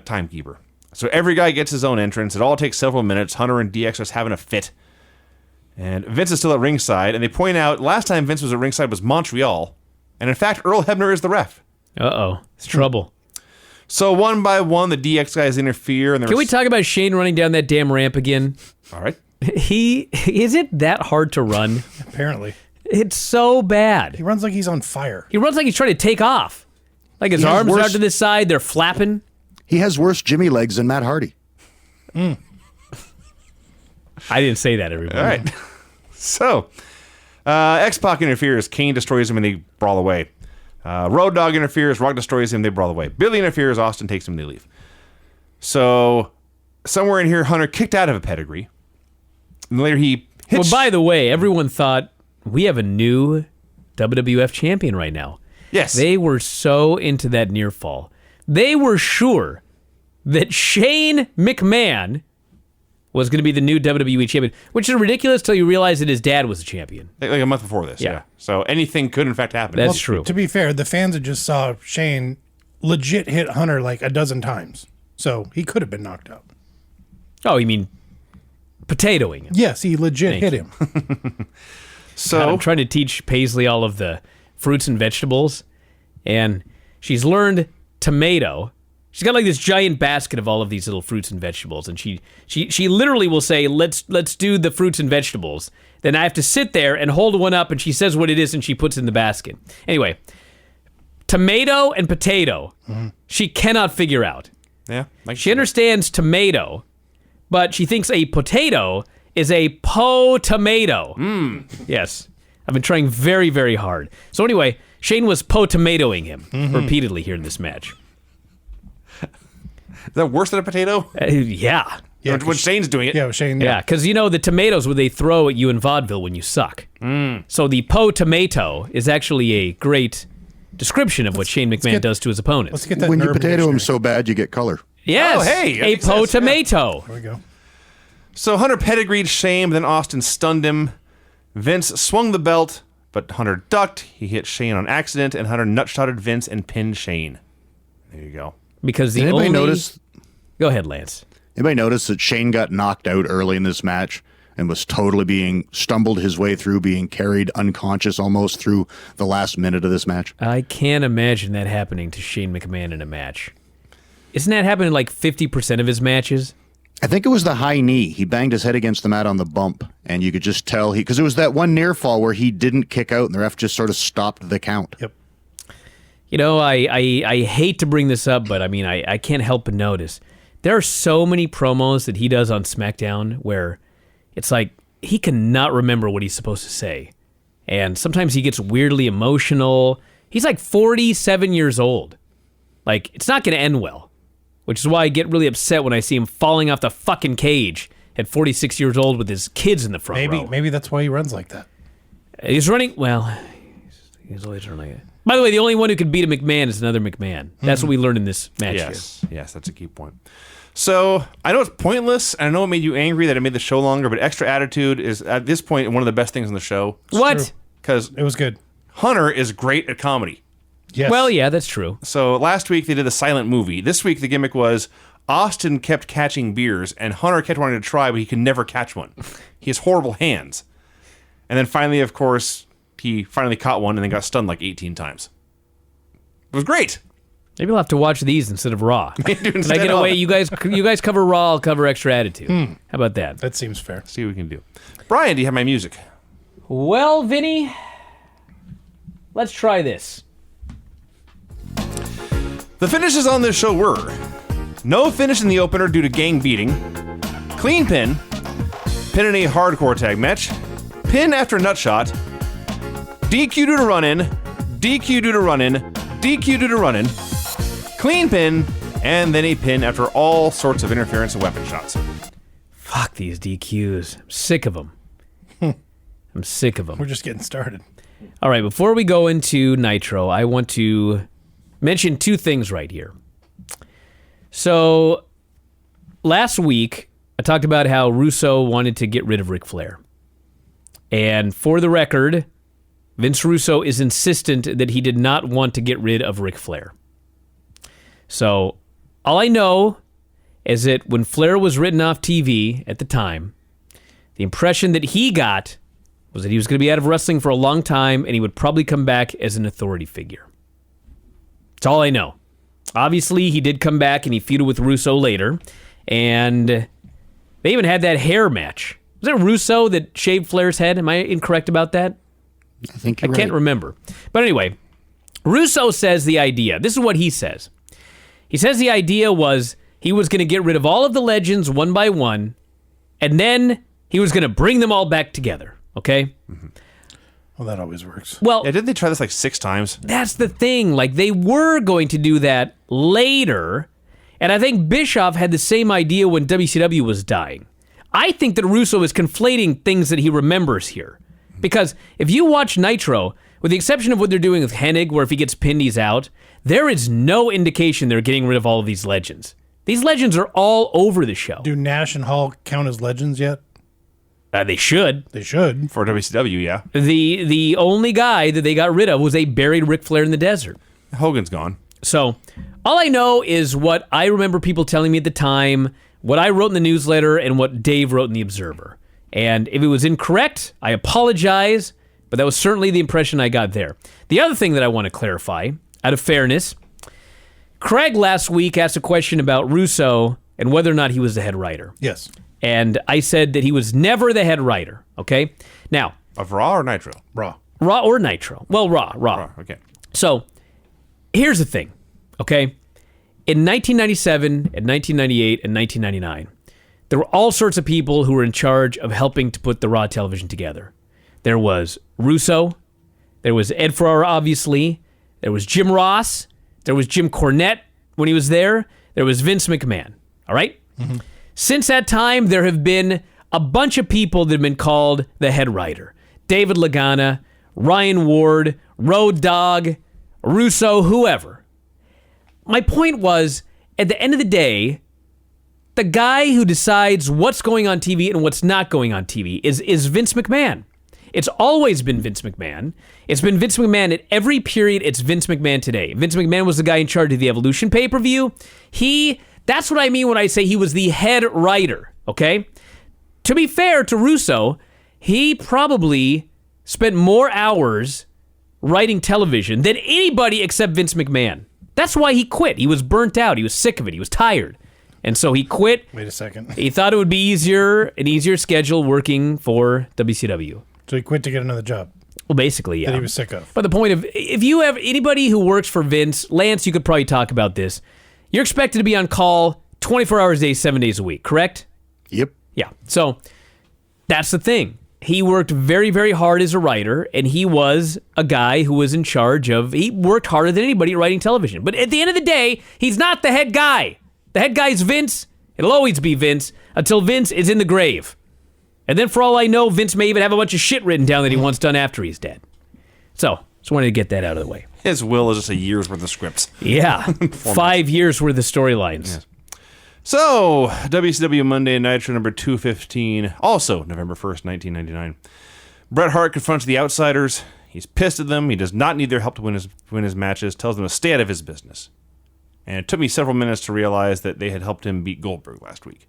timekeeper. So every guy gets his own entrance. It all takes several minutes. Hunter and DX are just having a fit. And Vince is still at ringside, and they point out last time Vince was at ringside was Montreal, and in fact, Earl Hebner is the ref. Uh-oh. It's trouble. So one by one, the DX guys interfere. And Can we talk about Shane running down that damn ramp again? All right. Is it that hard to run? Apparently. It's so bad. He runs like he's on fire. He runs like he's trying to take off. Like his He has arms are worse- out to the side, they're flapping. He has worse Jimmy legs than Matt Hardy. I didn't say that, everybody. All right. So, X-Pac interferes. Kane destroys him, and they brawl away. Road Dogg interferes. Rock destroys him. They brawl away. Billy interferes. Austin takes him. They leave. So, somewhere in here, Hunter kicked out of a pedigree. And later he Well, hits... by the way, everyone thought we have a new WWF champion right now. Yes. They were so into that near fall. They were sure that Shane McMahon was going to be the new WWE champion, which is ridiculous till you realize that his dad was the champion. like a month before this. Yeah. Yeah. So, anything could, in fact, happen. That's true. To be fair, the fans had just saw Shane legit hit Hunter like a dozen times. So he could have been knocked out. Oh, you mean potatoing him? Yes, he legit hit him. So, God, I'm trying to teach Paisley all of the fruits and vegetables, and she's learned tomato. She's got like this giant basket of all of these little fruits and vegetables, and she literally will say, "Let's do the fruits and vegetables." Then I have to sit there and hold one up, and she says what it is, and she puts it in the basket. Anyway, tomato and potato, she cannot figure out. yeah. Like She understands tomato, but she thinks a potato is a po-tomato. Yes. I've been trying very, very hard. So anyway, Shane was po-tomatoing him repeatedly here in this match. Is that worse than a potato? Yeah. Yeah, When Shane's doing it. Yeah, Shane. Yeah, because you know the tomatoes what they throw at you in vaudeville when you suck. So the po-tomato is actually a great description of what Shane McMahon get- does to his opponent. Let's get that. When in you Urban potato him Dictionary. so bad, you get color. Yes, Oh, hey, that a makes sense, yeah. po-tomato. There we go. So Hunter pedigreed Shane, but then Austin stunned him. Vince swung the belt, but Hunter ducked. He hit Shane on accident, and Hunter nutshotted Vince and pinned Shane. There you go. Because the Did anybody only... notice? Go ahead, Lance. Anybody notice that Shane got knocked out early in this match and was totally stumbled his way through, being carried unconscious almost through the last minute of this match? I can't imagine that happening to Shane McMahon in a match. Isn't that happening like 50% of his matches? I think it was the high knee. He banged his head against the mat on the bump, and you could just tell because it was that one near fall where he didn't kick out, and the ref just sort of stopped the count. Yep. You know, I hate to bring this up, but I mean, I can't help but notice. There are so many promos that he does on SmackDown where it's like he cannot remember what he's supposed to say. And sometimes he gets weirdly emotional. He's like 47 years old. Like, it's not going to end well, which is why I get really upset when I see him falling off the fucking cage at 46 years old with his kids in the front row. Maybe that's why he runs like that. He's running, well, he's always running like that. By the way, the only one who could beat a McMahon is another McMahon. That's what we learned in this match Yes, that's a key point. So, I know it's pointless, and I know it made you angry that it made the show longer, but Extra Attitude is, at this point, one of the best things on the show. here. What? Because It was good. Hunter is great at comedy. Yes. Well, yeah, that's true. So, last week they did the silent movie. This week the gimmick was Austin kept catching beers, and Hunter kept wanting to try, but he could never catch one. He has horrible hands. And then finally, of course, he finally caught one and then got stunned like 18 times. It was great. Maybe we'll have to watch these instead of Raw. Can I Instead get of- away? You guys cover Raw, I'll cover Extra Attitude. How about that? That seems fair. See what we can do. Brian, do you have my music? Well, Vinny, let's try this. The finishes on this show were no finish in the opener due to gang beating, clean pin in a hardcore tag match, pin after nut shot, DQ due to run-in, DQ due to run-in, DQ due to run-in, clean pin, and then a pin after all sorts of interference and weapon shots. Fuck these DQs. I'm sick of them. I'm sick of them. We're just getting started. All right, before we go into Nitro, I want to mention two things right here. So, last week, I talked about how Russo wanted to get rid of Ric Flair. And for the record, Vince Russo is insistent that he did not want to get rid of Ric Flair. So, all I know is that when Flair was written off TV at the time, the impression that he got was that he was going to be out of wrestling for a long time and he would probably come back as an authority figure. That's all I know. Obviously, he did come back and he feuded with Russo later, and they even had that hair match. Was it Russo that shaved Flair's head? Am I incorrect about that? I think I you're can't right. remember. But anyway, Russo says the idea. This is what he says. He says the idea was he was going to get rid of all of the legends one by one, and then he was going to bring them all back together. Okay? Well, that always works. Well, Yeah, didn't they try this like 6 times? that's the thing. Like, they were going to do that later, and I think Bischoff had the same idea when WCW was dying. I think that Russo is conflating things that he remembers here. Because if you watch Nitro, with the exception of what they're doing with Hennig, where if he gets pinned, he's out, there is no indication they're getting rid of all of these legends. These legends are all over the show. Do Nash and Hall count as legends yet? They should. They should. For WCW, yeah. The only guy that they got rid of was a buried Ric Flair in the desert. Hogan's gone. So, all I know is what I remember people telling me at the time, what I wrote in the newsletter, and what Dave wrote in the Observer. And if it was incorrect, I apologize, but that was certainly the impression I got there. The other thing that I want to clarify, out of fairness, Craig last week asked a question about Russo and whether or not he was the head writer. Yes. And I said that he was never the head writer, okay? Now, Of Raw or Nitro? Raw. Raw or Nitro? Well, Raw. Raw, okay. So, here's the thing, okay? In 1997, and 1998, and 1999, there were all sorts of people who were in charge of helping to put the Raw television together. There was Russo, there was Ed Ferrara, obviously, there was Jim Ross, there was Jim Cornette when he was there was Vince McMahon, all right? Mm-hmm. Since that time, there have been a bunch of people that have been called the head writer. David Lagana, Ryan Ward, Road Dogg, Russo, whoever. My point was, at the end of the day, the guy who decides what's going on TV and what's not going on TV is Vince McMahon. It's always been Vince McMahon. It's been Vince McMahon at every period. It's Vince McMahon today. Vince McMahon was the guy in charge of the Evolution pay-per-view. That's what I mean when I say he was the head writer, okay? To be fair to Russo, he probably spent more hours writing television than anybody except Vince McMahon. That's why he quit. He was burnt out. He was sick of it. He was tired. And so he quit. Wait a second. He thought it would be an easier schedule working for WCW. So he quit to get another job Well, basically, yeah. that he was sick of. But the point of, if you have anybody who works for Vince, Lance, you could probably talk about this. You're expected to be on call 24 hours a day, 7 days a week, correct? Yep. Yeah. So that's the thing. he worked very, very hard as a writer, and he was a guy who was in charge of, he worked harder than anybody writing television. But at the end of the day, he's not the head guy. The head guy's Vince. It'll always be Vince until Vince is in the grave. And then for all I know, Vince may even have a bunch of shit written down that he wants done after he's dead. So, just wanted to get that out of the way. His will is just a year's worth of scripts. Yeah. 5 years worth of storylines. Yes. So, WCW Monday Nitro number 215, also November 1st, 1999. Bret Hart confronts the Outsiders. He's pissed at them. He does not need their help to win his matches. Tells them to stay out of his business. And it took me several minutes to realize that they had helped him beat Goldberg last week.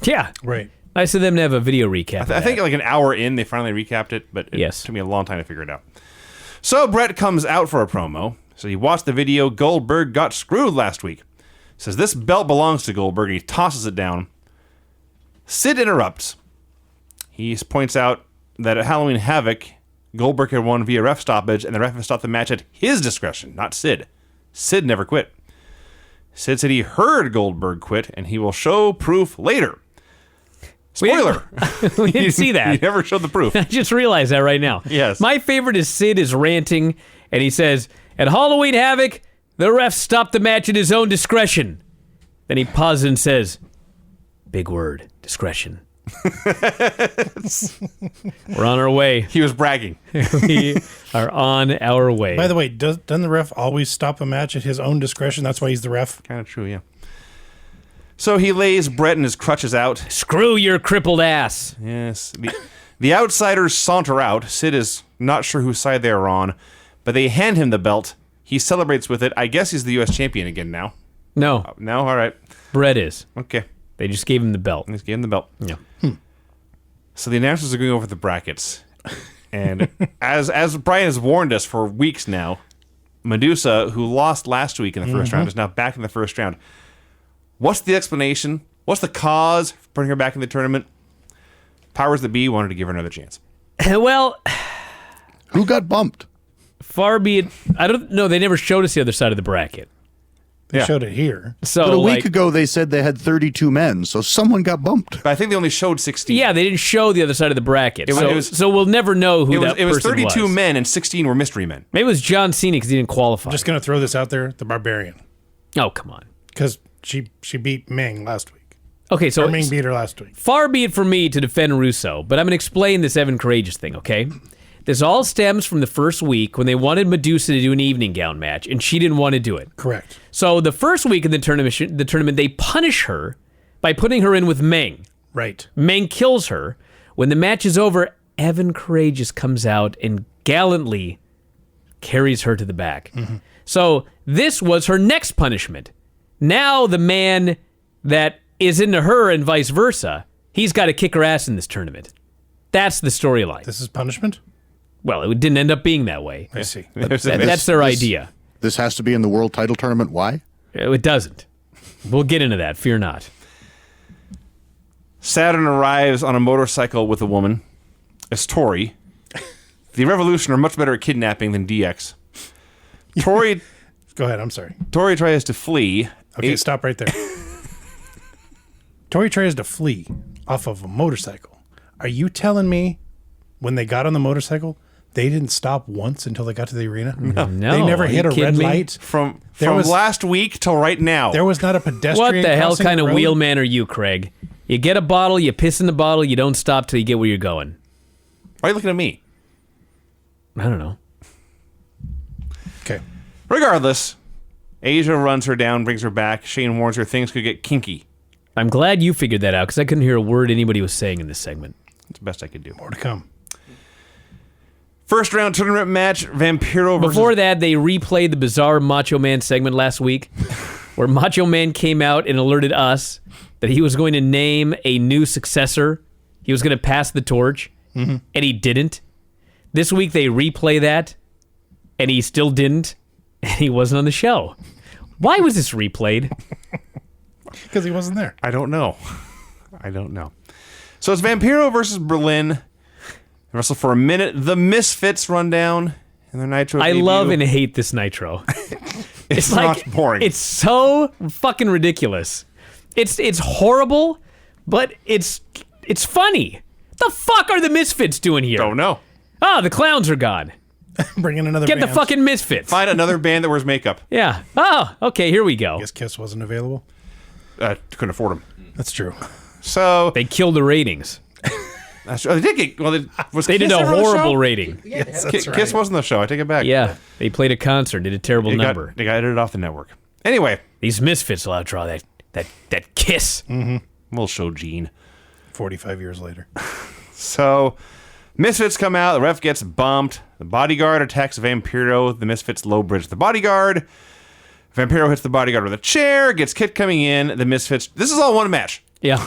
Yeah. Right. Nice of them to have a video recap. I think like an hour in, they finally recapped it, but it took me a long time to figure it out. So Bret comes out for a promo. So he watched the video. Goldberg got screwed last week. Says this belt belongs to Goldberg. He tosses it down. Sid interrupts. He points out that at Halloween Havoc, Goldberg had won via ref stoppage, and the ref had stopped the match at his discretion, not Sid. Sid never quit. Sid said he heard Goldberg quit, and he will show proof later. Spoiler. We didn't see that. He never showed the proof. I just realized that right now. Yes. My favorite is Sid is ranting, and he says, at Halloween Havoc, the ref stopped the match at his own discretion. Then he pauses and says, big word, discretion. We're on our way. He was bragging. We are on our way. By the way, doesn't the ref always stop a match at his own discretion? That's why he's the ref. Kind of true, yeah. So he lays Bret and his crutches out. Screw your crippled ass. Yes. The Outsiders saunter out. Sid is not sure whose side they are on, but they hand him the belt. He celebrates with it. I guess he's the U.S. champion again now. No. No? All right. Bret is. Okay. They just gave him the belt. Just gave him the belt. Yeah. So the announcers are going over the brackets. And as Bryan has warned us for weeks now, Medusa, who lost last week in the first round, is now back in the first round. What's the explanation? What's the cause for putting her back in the tournament? Powers that be wanted to give her another chance. Well, Who got bumped? far be it. I don't know. They never showed us the other side of the bracket. They Yeah. showed it here. So But a week like, ago, they said they had 32 men, so someone got bumped. But I think they only showed 16. yeah, they didn't show the other side of the bracket. It was- So we'll never know who that It was person 32 was. men and 16 were mystery men. Maybe it was John Cena because he didn't qualify. Just going to throw this out there. The Barbarian. Oh, come on. Because she beat Ming last week. Okay, so Or Ming beat her last week. far be it from me to defend Russo, but I'm going to explain this Evan Courageous thing, okay? This all stems from the first week when they wanted Medusa to do an evening gown match, and she didn't want to do it. Correct. So the first week of the tournament, they punish her by putting her in with Meng. Right. Meng kills her. When the match is over, Evan Courageous comes out and gallantly carries her to the back. So this was her next punishment. Now the man that is into her and vice versa, he's got to kick her ass in this tournament. That's the storyline. This is punishment? Well, it didn't end up being that way. I see. That's their idea. This has to be in the world title tournament. Why? It doesn't. We'll get into that. Fear not. Saturn arrives on a motorcycle with a woman. It's Tori. The Revolution are much better at kidnapping than DX. Tori Go ahead. I'm sorry. tries to flee. Okay, stop right there. Tori tries to flee off of a motorcycle. Are you telling me when they got on the motorcycle, they didn't stop once until they got to the arena? No. They never Are hit you a kidding red me? light. From There was- last week till right now. There was not a pedestrian. What the hell crossing kind the of road? wheelman are you, Craig? You get a bottle, you piss in the bottle, you don't stop till you get where you're going. Why are you looking at me? I don't know. Okay. Regardless, Asia runs her down, brings her back. Shane warns her things could get kinky. I'm glad you figured that out because I couldn't hear a word anybody was saying in this segment. That's the best I could do. More to come. First round tournament match, Vampiro versus... Before that, they replayed the bizarre Macho Man segment last week where Macho Man came out and alerted us that he was going to name a new successor. He was going to pass the torch, and he didn't. This week, they replay that, and he still didn't, and he wasn't on the show. Why was this replayed? Because he wasn't there. I don't know. So it's Vampiro versus Berlin. They wrestle for a minute. The Misfits run down in their Nitro I debut. love and hate this Nitro. It's not boring. It's so fucking ridiculous. It's horrible, but it's funny. The fuck are the Misfits doing here? Don't know. Oh, the clowns are gone. Bring in another Get the band. fucking Misfits. Find another band that wears makeup. Yeah. Oh, okay, here we go. Guess Kiss wasn't available. Couldn't afford them. That's true. So They killed the ratings. that's, they did get. Well, They did a horrible rating. Yes, that's right. Kiss wasn't the show. I take it back. Yeah, they played a concert, did a terrible They number. got edited off the network. Anyway, These Misfits will outdraw that Kiss. we'll show Gene. 45 years later. So, Misfits come out. The ref gets bumped. The bodyguard attacks Vampiro. The Misfits low bridge the bodyguard. Vampiro hits the bodyguard with a chair. Gets kicked coming in. The Misfits. This is all one match. Yeah.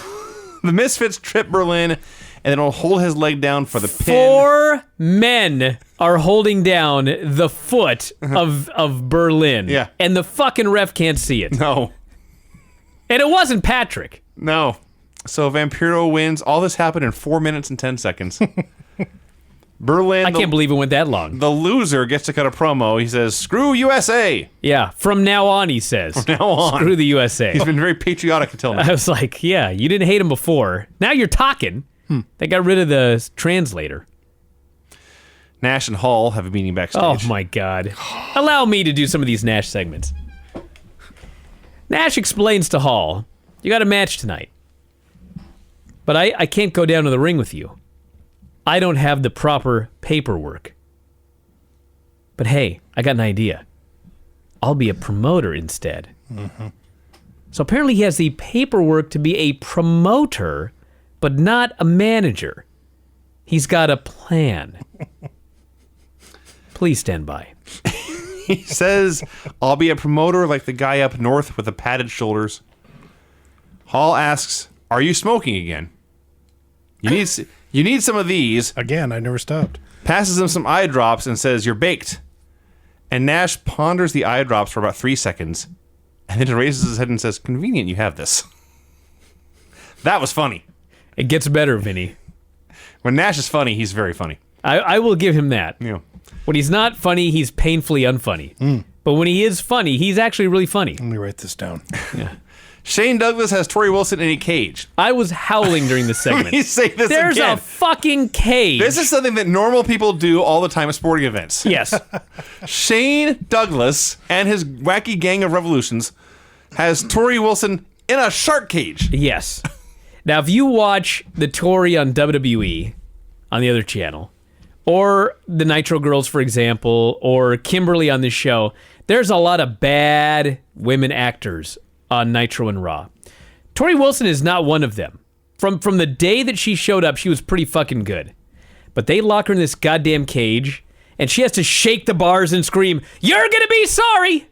The Misfits trip Berlin, and then will hold his leg down for the pin. 4 men are holding down the foot of Berlin. Yeah. And the fucking ref can't see it. No, And it wasn't Patrick. no. So Vampiro wins. All this happened in 4 minutes and 10 seconds. Berlin. I can't believe it went that long. The loser gets to cut a promo. He says, "Screw USA." Yeah. From now on, he says. From now on. Screw the USA. He's been very patriotic until now. I was like, yeah, you didn't hate him before. Now you're talking. They got rid of the translator. Nash and Hall have a meeting backstage. Oh, my God. Allow me to do some of these Nash segments. Nash explains to Hall, you got a match tonight. But I can't go down to the ring with you. I don't have the proper paperwork. But hey, I got an idea. I'll be a promoter instead. So apparently he has the paperwork to be a promoter, but not a manager. He's got a plan. Please stand by. He says, "I'll be a promoter like the guy up north with the padded shoulders." Hall asks, "Are you smoking again?" You need some of these. Again, I never stopped. Passes him some eye drops and says, "You're baked." And Nash ponders the eye drops for about 3 seconds, and then raises his head and says, "Convenient you have this." That was funny. It gets better, Vinny. When Nash is funny, he's very funny. I will give him that. Yeah. When he's not funny, he's painfully unfunny. But when he is funny, he's actually really funny. Let me write this down. Shane Douglas has Tori Wilson in a cage. I was howling during this Let segment. me say this There's again. a fucking cage. This is something that normal people do all the time at sporting events. Yes. Shane Douglas and his wacky gang of revolutions has Tori Wilson in a shark cage. Yes. Now, if you watch the Tory on WWE on the other channel, or the Nitro Girls, for example, or Kimberly on this show, there's a lot of bad women actors on Nitro and Raw. Tori Wilson is not one of them. From the day that she showed up, she was pretty fucking good. But they lock her in this goddamn cage, and she has to shake the bars and scream, "You're gonna be sorry!"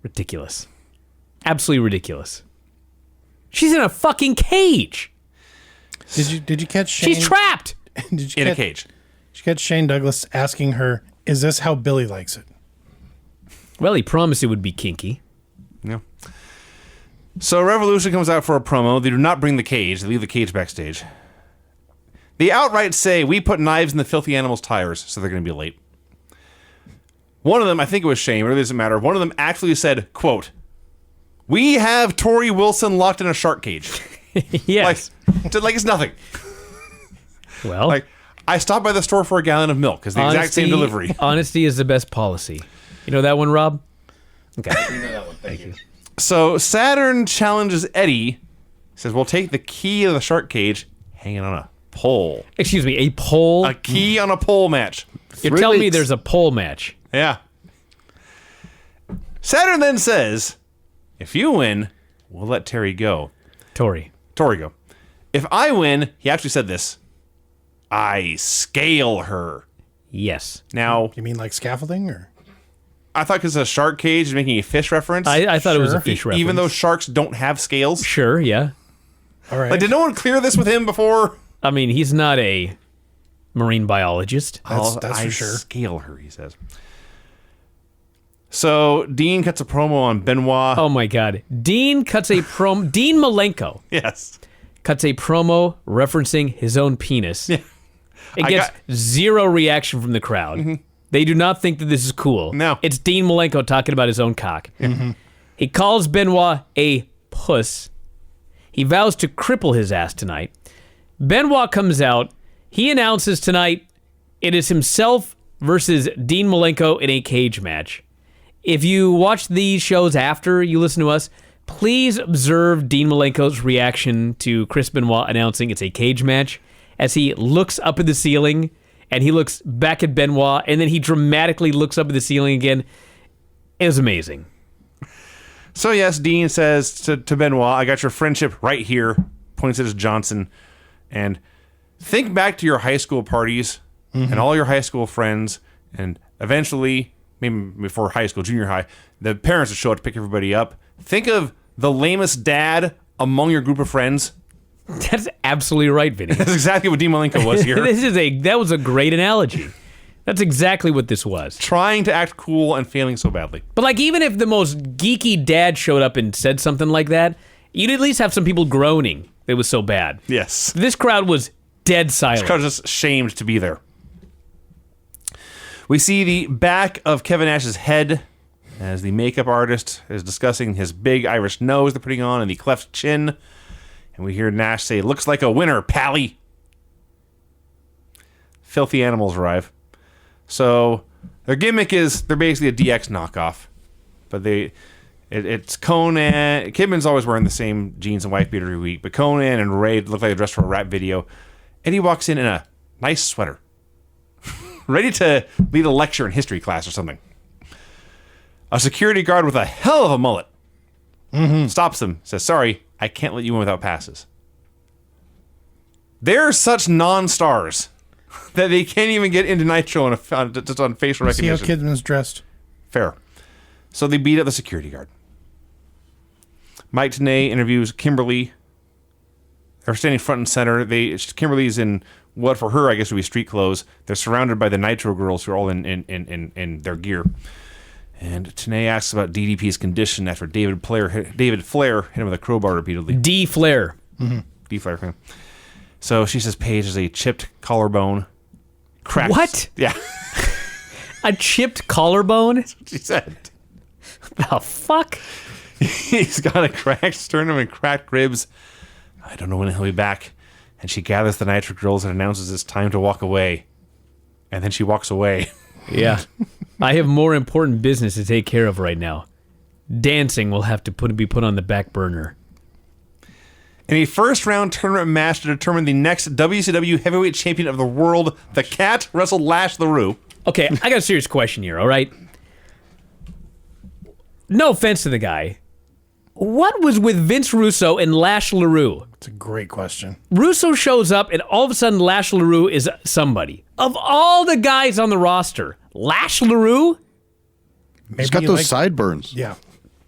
Ridiculous. Absolutely ridiculous. She's in a fucking cage. Did you catch Shane? She's trapped. Did you In a catch- cage. Did you catch Shane Douglas asking her, "Is this how Billy likes it?" Well, he promised it would be kinky. Yeah. So Revolution comes out for a promo. They do not bring the cage. They leave the cage backstage. They outright say, "We put knives in the filthy animals' tires," so they're going to be late. One of them, I think it was Shane, but it doesn't matter. One of them actually said, quote, "We have Tori Wilson locked in a shark cage." Yes. Like it's nothing. Well, Like, I stopped by the store for a gallon of milk. It's the exact same delivery. Honesty is the best policy. You know that one, Rob? Okay. So Saturn challenges Eddie. He says, "We'll take the key of the shark cage hanging on a pole." Excuse me, a pole? A key on a pole match. You're 3 telling me weeks. there's a pole match? Yeah. Saturn then says, "If you win, we'll let Tori go." Tori. If I win, he actually said this, "I scale her." Yes. Now, You mean like scaffolding, or? I thought because a shark cage is making a fish reference. I thought it was a Sure. fish reference. Even though sharks don't have scales. Sure, yeah. All right. Like, did no one clear this with him before? I mean, he's not a marine biologist. That's I for sure. scale her, he says. So Dean cuts a promo on Benoit. Oh my God. Dean Malenko Yes. cuts a promo referencing his own penis. Yeah. It I gets got- zero reaction from the crowd. They do not think that this is cool. No. It's Dean Malenko talking about his own cock. He calls Benoit a puss. He vows to cripple his ass tonight. Benoit comes out. He announces tonight it is himself versus Dean Malenko in a cage match. If you watch these shows after you listen to us, please observe Dean Malenko's reaction to Chris Benoit announcing it's a cage match as he looks up at the ceiling and he looks back at Benoit and then he dramatically looks up at the ceiling again. It was amazing. So yes, Dean says to Benoit, I got your friendship right here, points at his Johnson, and think back to your high school parties and all your high school friends, and eventually, maybe before high school, junior high, the parents would show up to pick everybody up. Think of the lamest dad among your group of friends. That's absolutely right, Vinny. That's exactly what Dean Malenko was here. That was a great analogy. That's exactly what this was. Trying to act cool and failing so badly. But like, even if the most geeky dad showed up and said something like that, you'd at least have some people groaning that it was so bad. Yes. This crowd was dead silent. This crowd was just shamed to be there. We see the back of Kevin Nash's head as the makeup artist is discussing his big Irish nose they're putting on and the cleft chin. And we hear Nash say, looks like a winner, Pally. Filthy animals arrive. So their gimmick is they're basically a DX knockoff. But it's Conan. Kidman's always wearing the same jeans and wife beater every week. But Conan and Ray look like they're dressed for a rap video. And he walks in a nice sweater. Ready to lead a lecture in history class or something. A security guard with a hell of a mullet stops them, says, sorry, I can't let you in without passes. They're such non-stars that they can't even get into Nitro just on facial recognition. See how Kidman's dressed. Fair. So they beat up the security guard. Mike Tenay interviews Kimberly. They're standing front and center. Kimberly's in what for her I guess would be street clothes. They're surrounded by the Nitro girls who are all in their gear. And Tenay asks about DDP's condition after David Flair hit him with a crowbar repeatedly. D Flair. D Flair. So she says Paige has a chipped collarbone. Cracked. What? Yeah. A chipped collarbone? She said. The fuck? He's got a cracked sternum and cracked ribs. I don't know when he'll be back. And she gathers the Nitro girls and announces it's time to walk away. And then she walks away. Yeah. I have more important business to take care of right now. Dancing will have to be put on the back burner. In a first-round tournament match to determine the next WCW Heavyweight Champion of the World, the Cat wrestled Lash LaRue. Okay, I got a serious question here, all right? No offense to the guy. What was with Vince Russo and Lash LaRue? It's a great question. Russo shows up, and all of a sudden, Lash LaRue is somebody. Of all the guys on the roster, Lash LaRue? Maybe He's got those sideburns. Yeah.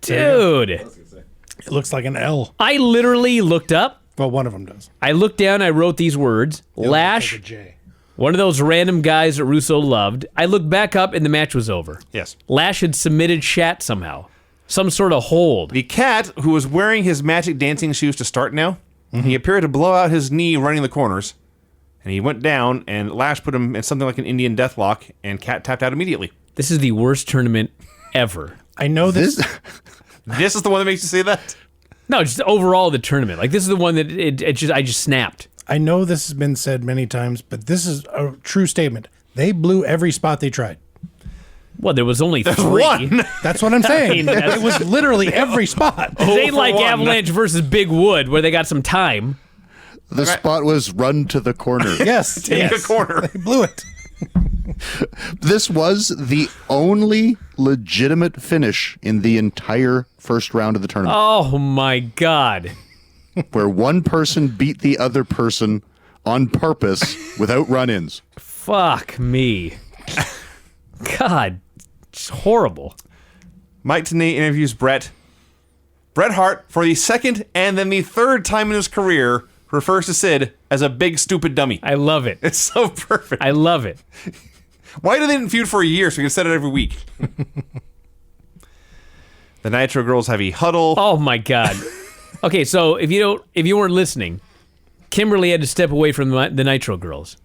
Dude. It looks like an L. I literally looked up. Well, one of them does. I looked down, I wrote these words. Lash, Like a J. one of those random guys that Russo loved. I looked back up, and the match was over. Yes. Lash had submitted Shat somehow. Some sort of hold. The Cat, who was wearing his magic dancing shoes to start now, he appeared to blow out his knee running the corners. And he went down, and Lash put him in something like an Indian deathlock, and Cat tapped out immediately. This is the worst tournament ever. I know this. This is the one that makes you say that? No, just overall the tournament. Like, this is the one that I just snapped. I know this has been said many times, but this is a true statement. They blew every spot they tried. Well, there was only three. One. That's what I'm saying. I mean, It was literally every spot. It ain't for like one. Avalanche versus Big Wood, where they got some time. The spot was run to the corner. Yes. Take yes. a corner. They blew it. This was the only legitimate finish in the entire first round of the tournament, Oh, my God. where one person beat the other person on purpose without run-ins. Fuck me. God, it's horrible. Mike Tenay interviews Bret. Bret Hart, for the second and then the third time in his career, refers to Sid as a big, stupid dummy. I love it. It's so perfect. I love it. Why did they didn't feud for a year so we can set it every week? The Nitro girls have a huddle. Oh, my God. Okay, so if you weren't listening, Kimberly had to step away from the Nitro girls.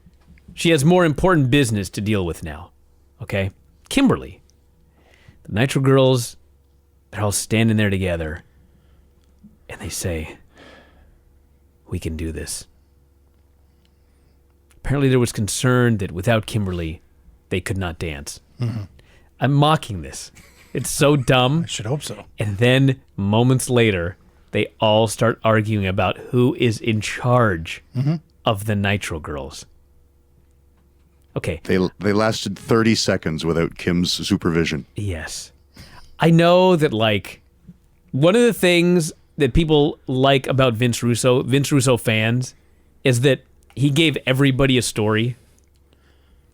She has more important business to deal with now. Okay? Kimberly. The Nitro girls, they're all standing there together. And they say, we can do this. Apparently there was concern that without Kimberly, they could not dance. I'm mocking this. It's so dumb. I should hope so. And then moments later, they all start arguing about who is in charge of the Nitro Girls. Okay. They lasted 30 seconds without Kim's supervision. Yes. I know that, like, one of the things that people like about Vince Russo fans, is that he gave everybody a story.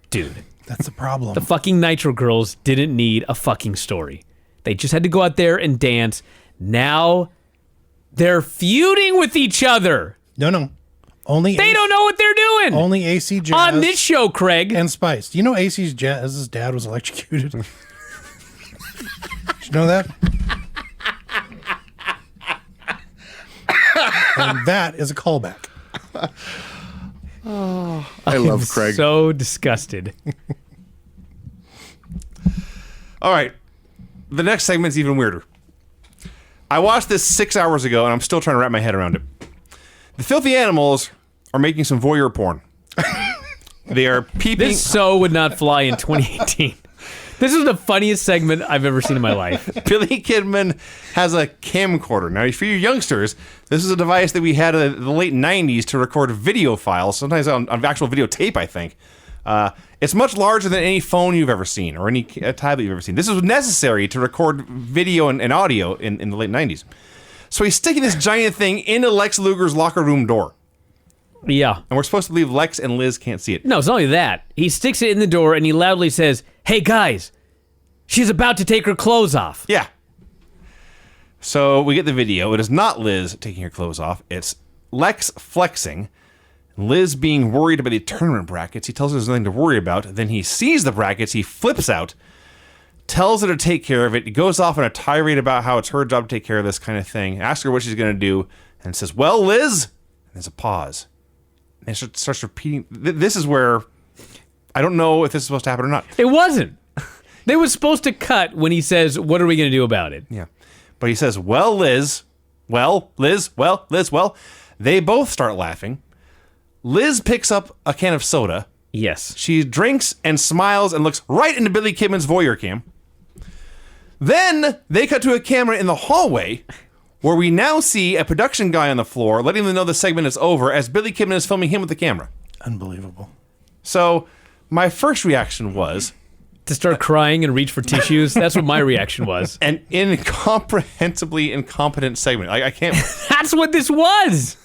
Dude. That's the problem. The fucking Nitro Girls didn't need a fucking story. They just had to go out there and dance. Now they're feuding with each other. No. Only They don't know what they're doing. Only AC Jazz On this show, Craig. and Spice. Do you know AC Jazz's dad was electrocuted? Did you know that? And that is a callback. I love Craig. So disgusted. All right. The next segment's even weirder. I watched this 6 hours ago, and I'm still trying to wrap my head around it. The filthy animals are making some voyeur porn. They are peeping. This so would not fly in 2018. This is the funniest segment I've ever seen in my life. Billy Kidman has a camcorder. Now, for you youngsters, this is a device that we had in the late 90s to record video files, sometimes on actual videotape, I think. It's much larger than any phone you've ever seen or any tablet you've ever seen. This was necessary to record video and audio in the late 90s. So he's sticking this giant thing into Lex Luger's locker room door. Yeah. And we're supposed to believe Lex and Liz can't see it. No, it's not only that. He sticks it in the door and he loudly says, "Hey guys, she's about to take her clothes off." Yeah. So we get the video. It is not Liz taking her clothes off. It's Lex flexing. Liz being worried about the tournament brackets. He tells her there's nothing to worry about. Then he sees the brackets. He flips out, tells her to take care of it. He goes off on a tirade about how it's her job to take care of this kind of thing. Asks her what she's going to do. And says, "Well, Liz." And there's a pause. And she starts repeating. This is where I don't know if this is supposed to happen or not. It wasn't. They were supposed to cut when he says, "What are we going to do about it?" Yeah. But he says, "Well, Liz." Well, Liz. Well, Liz. Well. They both start laughing. Liz picks up a can of soda. Yes. She drinks and smiles and looks right into Billy Kidman's voyeur cam. Then they cut to a camera in the hallway where we now see a production guy on the floor letting them know the segment is over as Billy Kidman is filming him with the camera. Unbelievable. So my first reaction was To start crying and reach for tissues. That's what my reaction was. an incomprehensibly incompetent segment. I can't... That's what this was.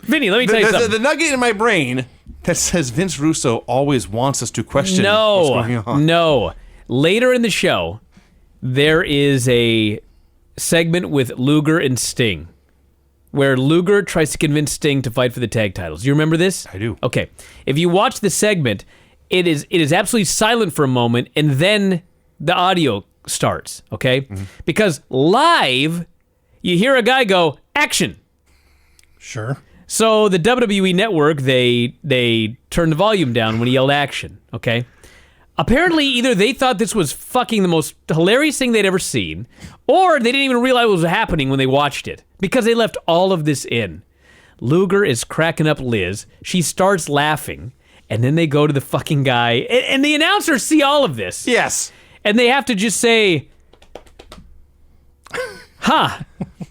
Vinny, let me tell you something. The nugget in my brain that says Vince Russo always wants us to question what's going on. No. Later in the show, there is a segment with Luger and Sting where Luger tries to convince Sting to fight for the tag titles. You remember this? I do. Okay. If you watch the segment, it is absolutely silent for a moment, and then the audio starts, okay? Mm-hmm. Because live, you hear a guy go, "Action!" Sure. So the WWE Network, they turned the volume down when he yelled "action," okay? Apparently, either they thought this was fucking the most hilarious thing they'd ever seen, or they didn't even realize what was happening when they watched it, because they left all of this in. Luger is cracking up Liz. She starts laughing, and then they go to the fucking guy, and the announcers see all of this. Yes. And they have to just say, "Huh."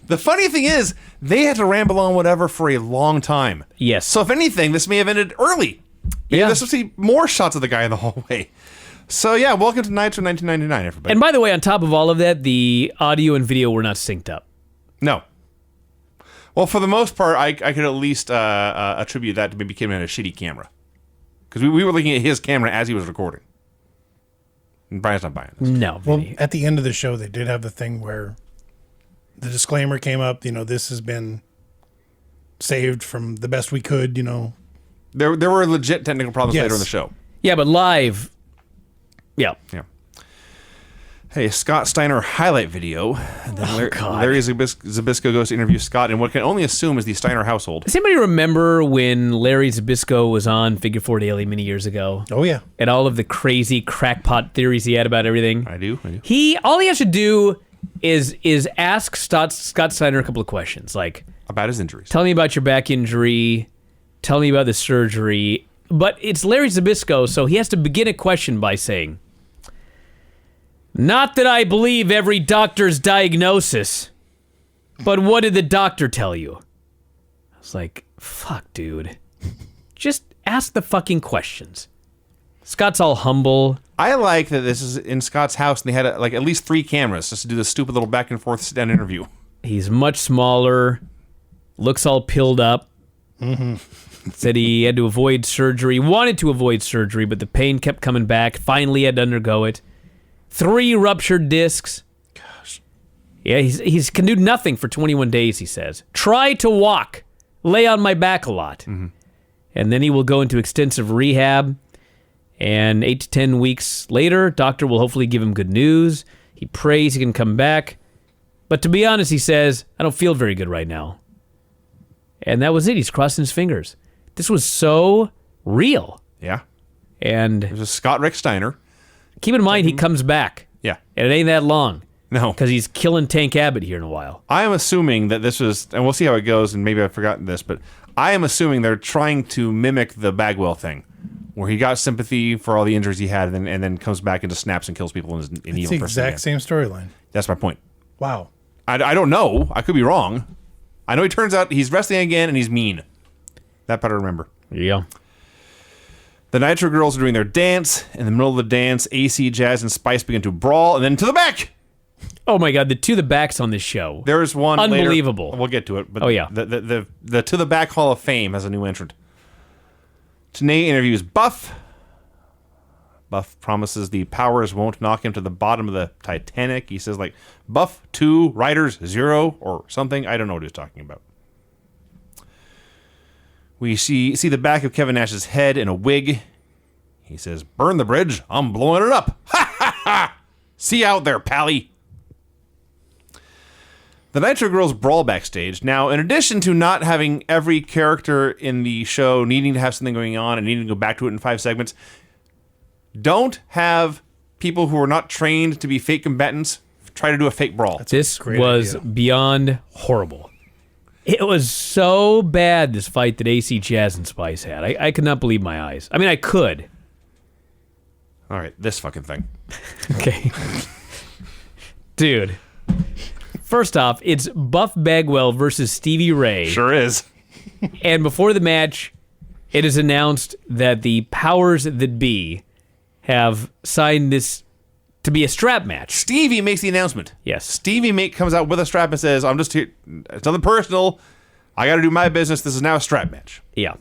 The funny thing is, they had to ramble on whatever for a long time. Yes. So if anything, this may have ended early. Maybe Yeah. this will see more shots of the guy in the hallway. So yeah, welcome to Nitro 1999, everybody. And by the way, on top of all of that, the audio and video were not synced up. No. Well, for the most part, I could at least attribute that to maybe Kim had a shitty camera. Because we were looking at his camera as he was recording. And Brian's not buying this. No. Well, Vinny. at the end of the show, they did have the thing where the disclaimer came up. This has been saved from the best we could. There were legit technical problems Yes. later in the show. Yeah, but live. Yeah. Yeah. Hey, Scott Steiner highlight video. And then God. Larry Zbyszko goes to interview Scott in what can only assume is the Steiner household. Does anybody remember when Larry Zbyszko was on Figure 4 Daily many years ago? Oh, yeah. And all of the crazy crackpot theories he had about everything? I do. All he has to do is ask Scott Steiner a couple of questions. Like, About his injuries. tell me about your back injury. Tell me about the surgery. But it's Larry Zbyszko, so he has to begin a question by saying, "Not that I believe every doctor's diagnosis, but what did the doctor tell you?" I was like, fuck, dude. Just ask the fucking questions. Scott's all humble. I like that this is in Scott's house and they had at least 3 cameras just to do this stupid little back and forth sit-down interview. He's much smaller, looks all pilled up. Said he had to avoid surgery, wanted to avoid surgery, but the pain kept coming back. Finally had to undergo it. 3 ruptured discs. Gosh. Yeah, he's can do nothing for 21 days, he says. Try to walk. Lay on my back a lot. And then he will go into extensive rehab. And 8 to 10 weeks later, doctor will hopefully give him good news. He prays he can come back. But to be honest, he says, I don't feel very good right now. And that was it. He's crossing his fingers. This was so real. Yeah. And It was Scott Rick Steiner. keep in mind, he comes back. Yeah. And it ain't that long. No. Because he's killing Tank Abbott here in a while. I am assuming that this was, and we'll see how it goes, and maybe I've forgotten this, but I am assuming they're trying to mimic the Bagwell thing, where he got sympathy for all the injuries he had, and then comes back and just snaps and kills people in It's evil the person exact again. same storyline. That's my point. Wow. I don't know. I could be wrong. I know he turns out he's wrestling again, and he's mean. That part I remember. Yeah. The Nitro Girls are doing their dance. In the middle of the dance, AC, Jazz, and Spice begin to brawl, and then to the back! Oh my God, the to the backs on this show. There's one Unbelievable. Later. We'll get to it. But Oh, yeah. The to the back Hall of Fame has a new entrant. Tenay interviews Buff. Buff promises the powers won't knock him to the bottom of the Titanic. He says, Buff 2, Riders 0, or something. I don't know what he's talking about. We see the back of Kevin Nash's head in a wig. He says, burn the bridge. I'm blowing it up. Ha ha ha. See you out there, pally. The Nitro Girls brawl backstage. Now, in addition to not having every character in the show needing to have something going on and needing to go back to it in 5 segments, don't have people who are not trained to be fake combatants try to do a fake brawl. This great was idea. beyond horrible. It was so bad, this fight that AC, Jazz, and Spice had. I could not believe my eyes. I mean, I could. All right, this fucking thing. Okay. Dude. First off, it's Buff Bagwell versus Stevie Ray. Sure is. And before the match, it is announced that the powers that be have signed this to be a strap match. Stevie makes the announcement. Yes. Stevie comes out with a strap and says, I'm just here. It's nothing personal. I got to do my business. This is now a strap match. Yeah.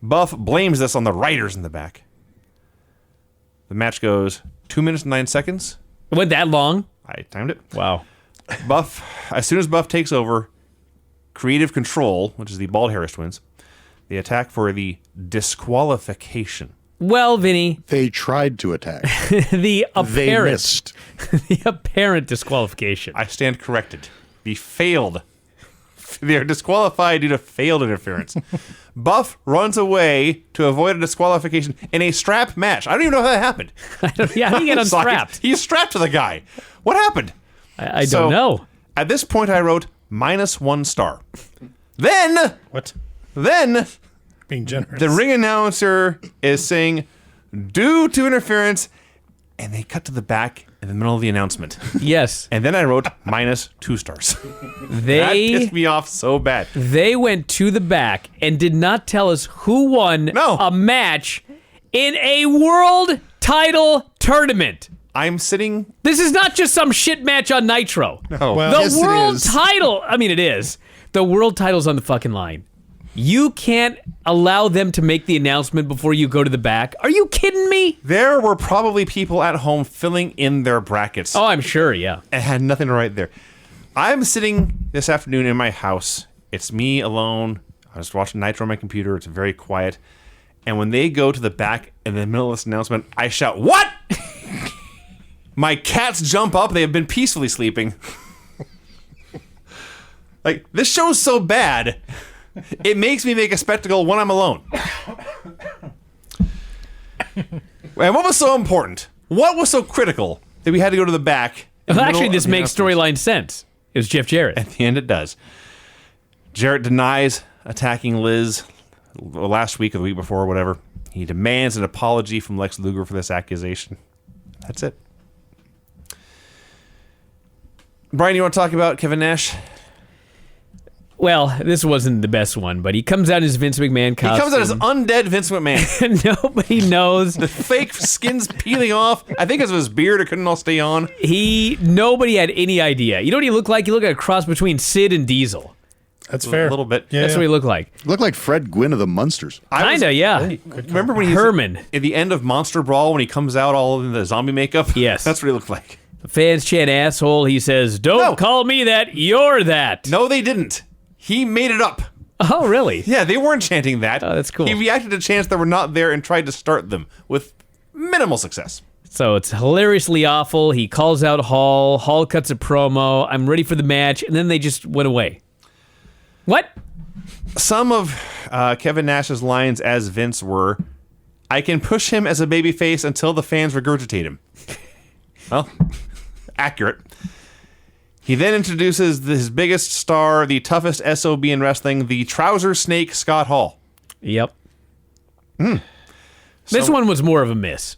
Buff blames this on the writers in the back. The match goes 2 minutes and 9 seconds. It went that long? I timed it. Wow. Buff, as soon as Buff takes over, Creative Control, which is the Bald Harris twins, they attack for the disqualification. Well, Vinny, They tried to attack. the They apparent missed. the apparent disqualification. I stand corrected. They are disqualified due to failed interference. Buff runs away to avoid a disqualification in a strap match. I don't even know how that happened. Yeah, how do you get It's like, unstrapped? he's strapped to the guy. What happened? I So, don't know. At this point, I wrote -1 star. Then What? Being generous. the ring announcer is saying, due to interference, and they cut to the back in the middle of the announcement. Yes. And then I wrote -2 stars. That They pissed me off so bad. they went to the back and did not tell us who won No. a match in a world title tournament. I'm sitting. This is not just some shit match on Nitro. Oh, Well, The Yes, it world is. title. I mean, it is. The world title's on the fucking line. You can't allow them to make the announcement before you go to the back. Are you kidding me? there were probably people at home filling in their brackets. Oh, I'm sure, yeah. And had nothing to write there. I'm sitting this afternoon in my house. It's me alone. I was watching Nitro on my computer. It's very quiet. And when they go to the back in the middle of this announcement, I shout, "What?" My cats jump up. They have been peacefully sleeping. This show's so bad, it makes me make a spectacle when I'm alone. And what was so important? What was so critical that we had to go to the back? in the Actually, middle this of the makes announcement? storyline sense. It was Jeff Jarrett. At the end, it does. Jarrett denies attacking Liz last week or the week before or whatever. He demands an apology from Lex Luger for this accusation. That's it. Brian, you want to talk about Kevin Nash? Well, this wasn't the best one, but he comes out as Vince McMahon costume. He comes out as undead Vince McMahon. Nobody knows. The fake skin's peeling off. I think because of his beard, it couldn't all stay on. Nobody had any idea. You know what he looked like? He looked like a cross between Sid and Diesel. That's fair. A little bit. Yeah, That's what he looked like. Looked like Fred Gwynn of the Munsters. Kinda, yeah. Remember when he's Herman. at the end of Monster Brawl when he comes out all in the zombie makeup? Yes. That's what he looked like. The fans chant asshole. He says, don't No. call me that. You're that. No, they didn't. He made it up. Oh, really? Yeah, they weren't chanting that. Oh, that's cool. He reacted to chants that were not there and tried to start them with minimal success. So it's hilariously awful. He calls out Hall. Hall cuts a promo. I'm ready for the match. And then they just went away. What? Some of Kevin Nash's lines as Vince were, I can push him as a babyface until the fans regurgitate him. Well, accurate. He then introduces his biggest star, the toughest SOB in wrestling, the trouser snake, Scott Hall. Yep. This one was more of a miss.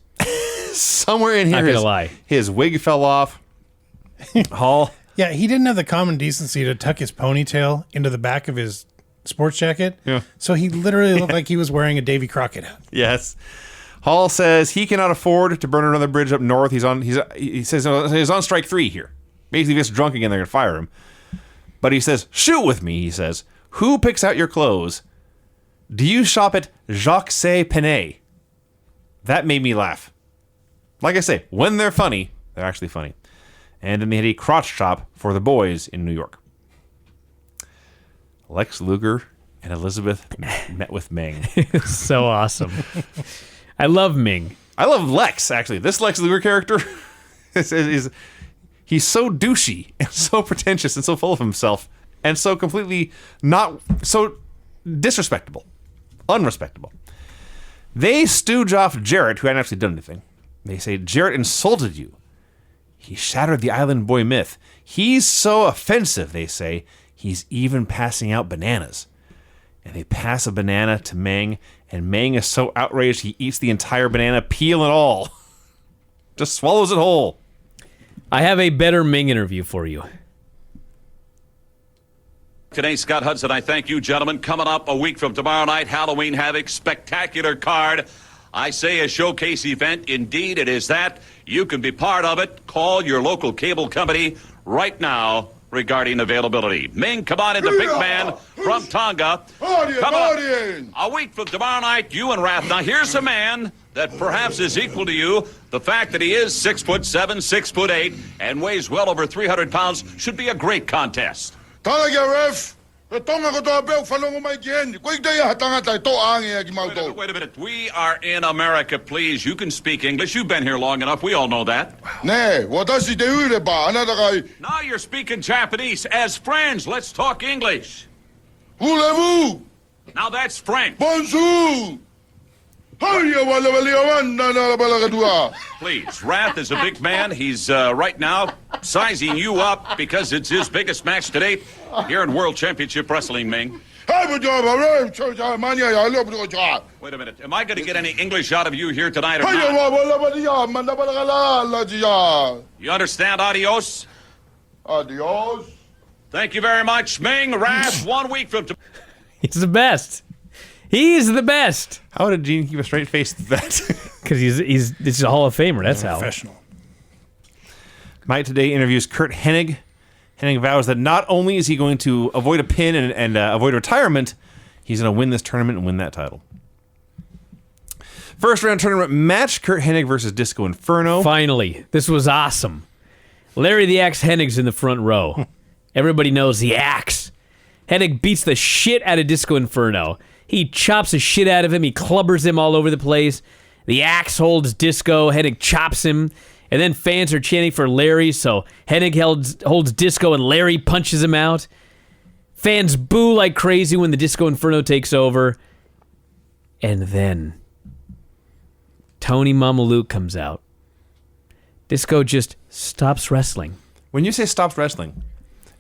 Somewhere in here, Not gonna lie. his wig fell off. Hall. Yeah, he didn't have the common decency to tuck his ponytail into the back of his sports jacket. Yeah. So he literally looked like he was wearing a Davy Crockett hat. Yes. Hall says he cannot afford to burn another bridge up north. He says he's on strike 3 here. Basically, if he gets drunk again, they're going to fire him. But he says, shoot with me, he says. Who picks out your clothes? Do you shop at Jacques Penney? That made me laugh. Like I say, when they're funny, they're actually funny. And then they had a crotch chop for the boys in New York. Lex Luger and Elizabeth met with Meng. So awesome. I love Ming. I love Lex, actually. This Lex Luger character he's so douchey and so pretentious and so full of himself and so completely not so disrespectable, unrespectable. They stooge off Jarrett, who hadn't actually done anything. They say, Jarrett insulted you. He shattered the Island Boy myth. He's so offensive, they say. He's even passing out bananas. And they pass a banana to Meng, and Meng is so outraged he eats the entire banana, peel and all. Just swallows it whole. I have a better Ming interview for you. Today, Scott Hudson, I thank you, gentlemen. Coming up a week from tomorrow night, Halloween Havoc, spectacular card. I say a showcase event. Indeed, it is that. You can be part of it. Call your local cable company right now regarding availability. Ming, come on in, the big man from Tonga. Come on. A week from tomorrow night, you and Wrath. Now, here's a man that perhaps is equal to you. The fact that he is 6'7", 6'8", and weighs well over 300 pounds should be a great contest. Talaga, ref. Tonga ko to abel falong umaigien. Kuig day hatanga tay to ang gimauto. Wait a minute. We are in America, please. You can speak English. You've been here long enough. We all know that. Ne, watashi de ure ba anata kai. Now you're speaking Japanese. As friends, let's talk English. Voulez-vous? Now that's French. Bonjour. Haria wala waliawan na na balagadua. Please. Wrath is a big man. He's right now sizing you up because it's his biggest match to date here in World Championship Wrestling, Ming. Hey, but you're mania ya lo bro cha. Wait a minute. Am I going to get any English out of you here tonight or Haria not? wala walia man na balagala la dia. You understand, adios? Adios. Thank you very much, Ming. Wrath, 1 week from tomorrow. He's the best. He's the best. How did Gene keep a straight face to that? Because he's a Hall of Famer. That's how. Professional. Mike today interviews Kurt Hennig. Hennig vows that not only is he going to avoid a pin and avoid retirement, he's going to win this tournament and win that title. First round tournament match, Kurt Hennig versus Disco Inferno. Finally, this was awesome. Larry the Axe Hennig's in the front row. Everybody knows the Axe. Hennig beats the shit out of Disco Inferno. He chops the shit out of him. He clubbers him all over the place. The Axe holds Disco. Hennig chops him. And then fans are chanting for Larry, so Hennig holds Disco and Larry punches him out. Fans boo like crazy when the Disco Inferno takes over. And then Tony Mamaluke comes out. Disco just stops wrestling. When you say stops wrestling,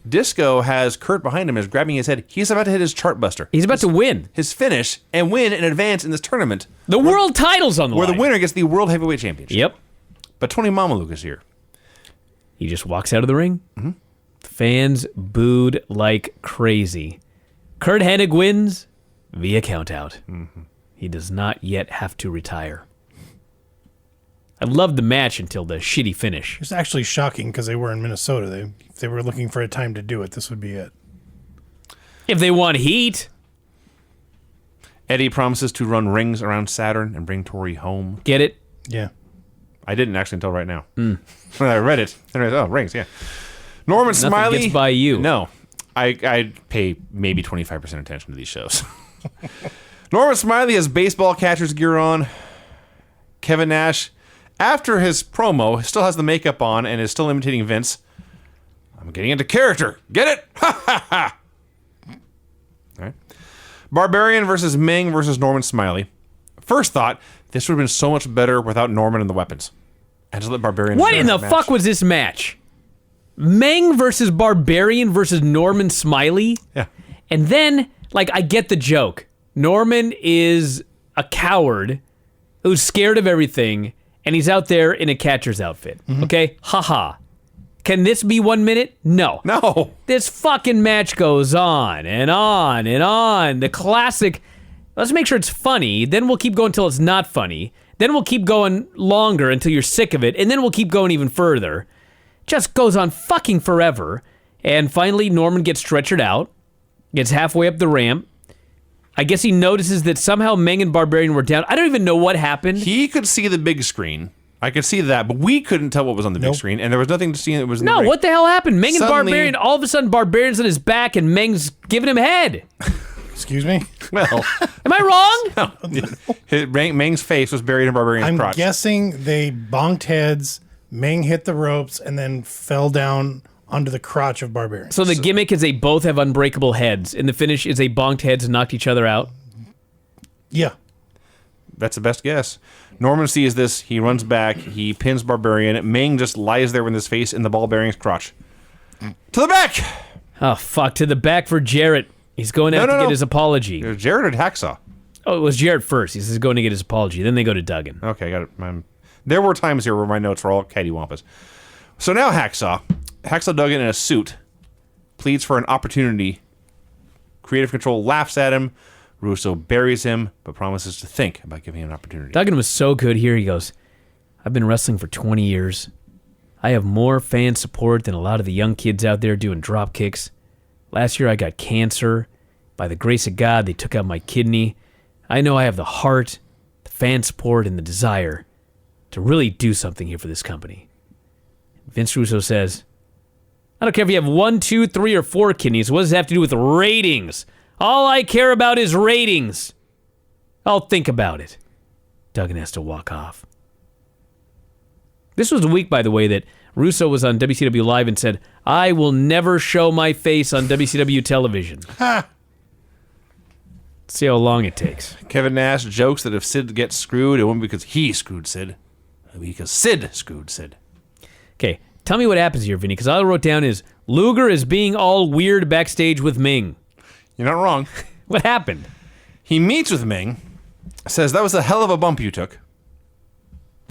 Disco has Kurt behind him, is grabbing his head. He's about to hit his chart buster. He's about to win. His finish and win in advance in this tournament. The world title's on the where line. the winner gets the World Heavyweight Championship. Yep. But Tony Mamaluke is here. He just walks out of the ring. Mm-hmm. The fans booed like crazy. Kurt Hennig wins via countout. Mm-hmm. He does not yet have to retire. I loved the match until the shitty finish. It's actually shocking because they were in Minnesota. If they were looking for a time to do it, this would be it. If they want heat. Eddie promises to run rings around Saturn and bring Tori home. Get it? Yeah. I didn't actually until right now. When I read it. Then I was, rings, yeah. Norman Nothing Smiley. gets by you. No. I pay maybe 25% attention to these shows. Norman Smiley has baseball catcher's gear on. Kevin Nash, after his promo, still has the makeup on and is still imitating Vince. I'm getting into character. Get it? Ha ha ha. All right. Barbarian versus Meng versus Norman Smiley. First thought, this would have been so much better without Norman and the weapons. And just let Barbarian. What in the fuck was this match? Meng versus Barbarian versus Norman Smiley? Yeah. And then, I get the joke. Norman is a coward who's scared of everything, and he's out there in a catcher's outfit. Mm-hmm. Okay? Haha. Can this be 1 minute? No. No. This fucking match goes on and on and on. The classic, let's make sure it's funny, then we'll keep going until it's not funny. Then we'll keep going longer until you're sick of it, and then we'll keep going even further. Just goes on fucking forever. And finally, Norman gets stretchered out, gets halfway up the ramp. I guess he notices that somehow Meng and Barbarian were down. I don't even know what happened. He could see the big screen. I could see that, but we couldn't tell what was on the big screen, and there was nothing to see that was in the ring. What the hell happened? Meng and Suddenly- Barbarian, all of a sudden Barbarian's on his back and Meng's giving him head. Excuse me? Well, Am I wrong? Meng's face was buried in Barbarian's I'm crotch. guessing they bonked heads, Meng hit the ropes, and then fell down onto the crotch of Barbarian. So the gimmick is they both have unbreakable heads, and the finish is they bonked heads and knocked each other out. Yeah. That's the best guess. Norman sees this. He runs back. He pins Barbarian. Meng just lies there with his face in the ball bearing's crotch. To the back! Oh, fuck. To the back for Jarrett. He's going out to get his apology. Jarrett or Hacksaw? Oh, it was Jarrett first. He's going to get his apology. Then they go to Duggan. Okay, got it. There were times here where my notes were all cattywampus. So now Hacksaw Duggan in a suit, pleads for an opportunity. Creative Control laughs at him. Russo buries him, but promises to think about giving him an opportunity. Duggan was so good here. He goes, I've been wrestling for 20 years. I have more fan support than a lot of the young kids out there doing drop kicks. Last year I got cancer. By the grace of God, they took out my kidney. I know I have the heart, the fan support, and the desire to really do something here for this company. Vince Russo says, I don't care if you have 1, 2, 3, or 4 kidneys. What does it have to do with ratings? All I care about is ratings. I'll think about it. Duggan has to walk off. This was the week, by the way, that Russo was on WCW Live and said, I will never show my face on WCW television. Ha! See how long it takes. Kevin Nash jokes that if Sid gets screwed, it won't be because he screwed Sid. It'll be because Sid screwed Sid. Okay, tell me what happens here, Vinny, because all I wrote down is Luger is being all weird backstage with Meng. You're not wrong. What happened? He meets with Meng, says that was a hell of a bump you took.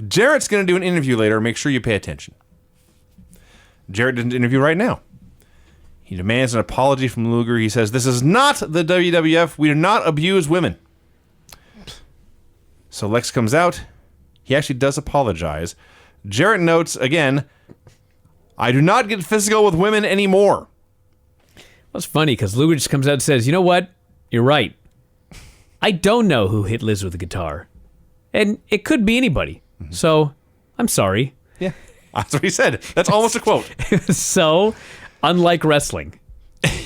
Jarrett's going to do an interview later. Make sure you pay attention. Jarrett did an interview right now. He demands an apology from Luger. He says, this is not the WWF. We do not abuse women. So Lex comes out. He actually does apologize. Jarrett notes, again, I do not get physical with women anymore. Well, it's funny because Luger just comes out and says, you know what? You're right. I don't know who hit Liz with a guitar. And it could be anybody. Mm-hmm. So, I'm sorry. Yeah, that's what he said. That's almost a quote. So, unlike wrestling.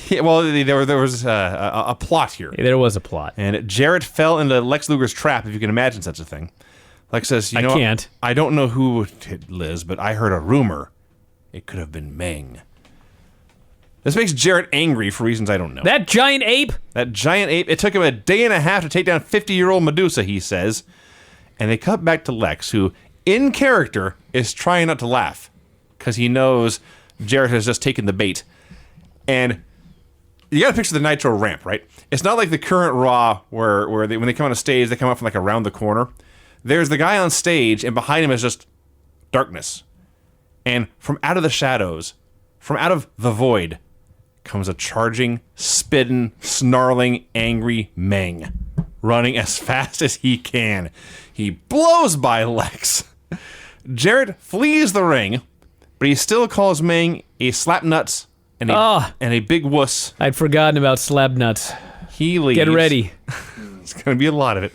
Yeah, well, there was a plot here. There was a plot. And Jarrett fell into Lex Luger's trap, if you can imagine such a thing. Lex says, I can't. I don't know who hit Liz, but I heard a rumor. It could have been Meng. This makes Jarrett angry for reasons I don't know. That giant ape? That giant ape. It took him a day and a half to take down 50-year-old Medusa, he says. And they cut back to Lex, who, in character, is trying not to laugh. Because he knows Jarrett has just taken the bait. And you got to picture the Nitro ramp, right? It's not like the current Raw where when they come on a stage, they come up from like around the corner. There's the guy on stage, and behind him is just darkness. And from out of the shadows, from out of the void, comes a charging, spitting, snarling, angry Meng, running as fast as he can. He blows by Lex. Jarrett flees the ring, but he still calls Meng a slapnuts and a big wuss. I'd forgotten about slapnuts. He leaves. Get ready. It's going to be a lot of it.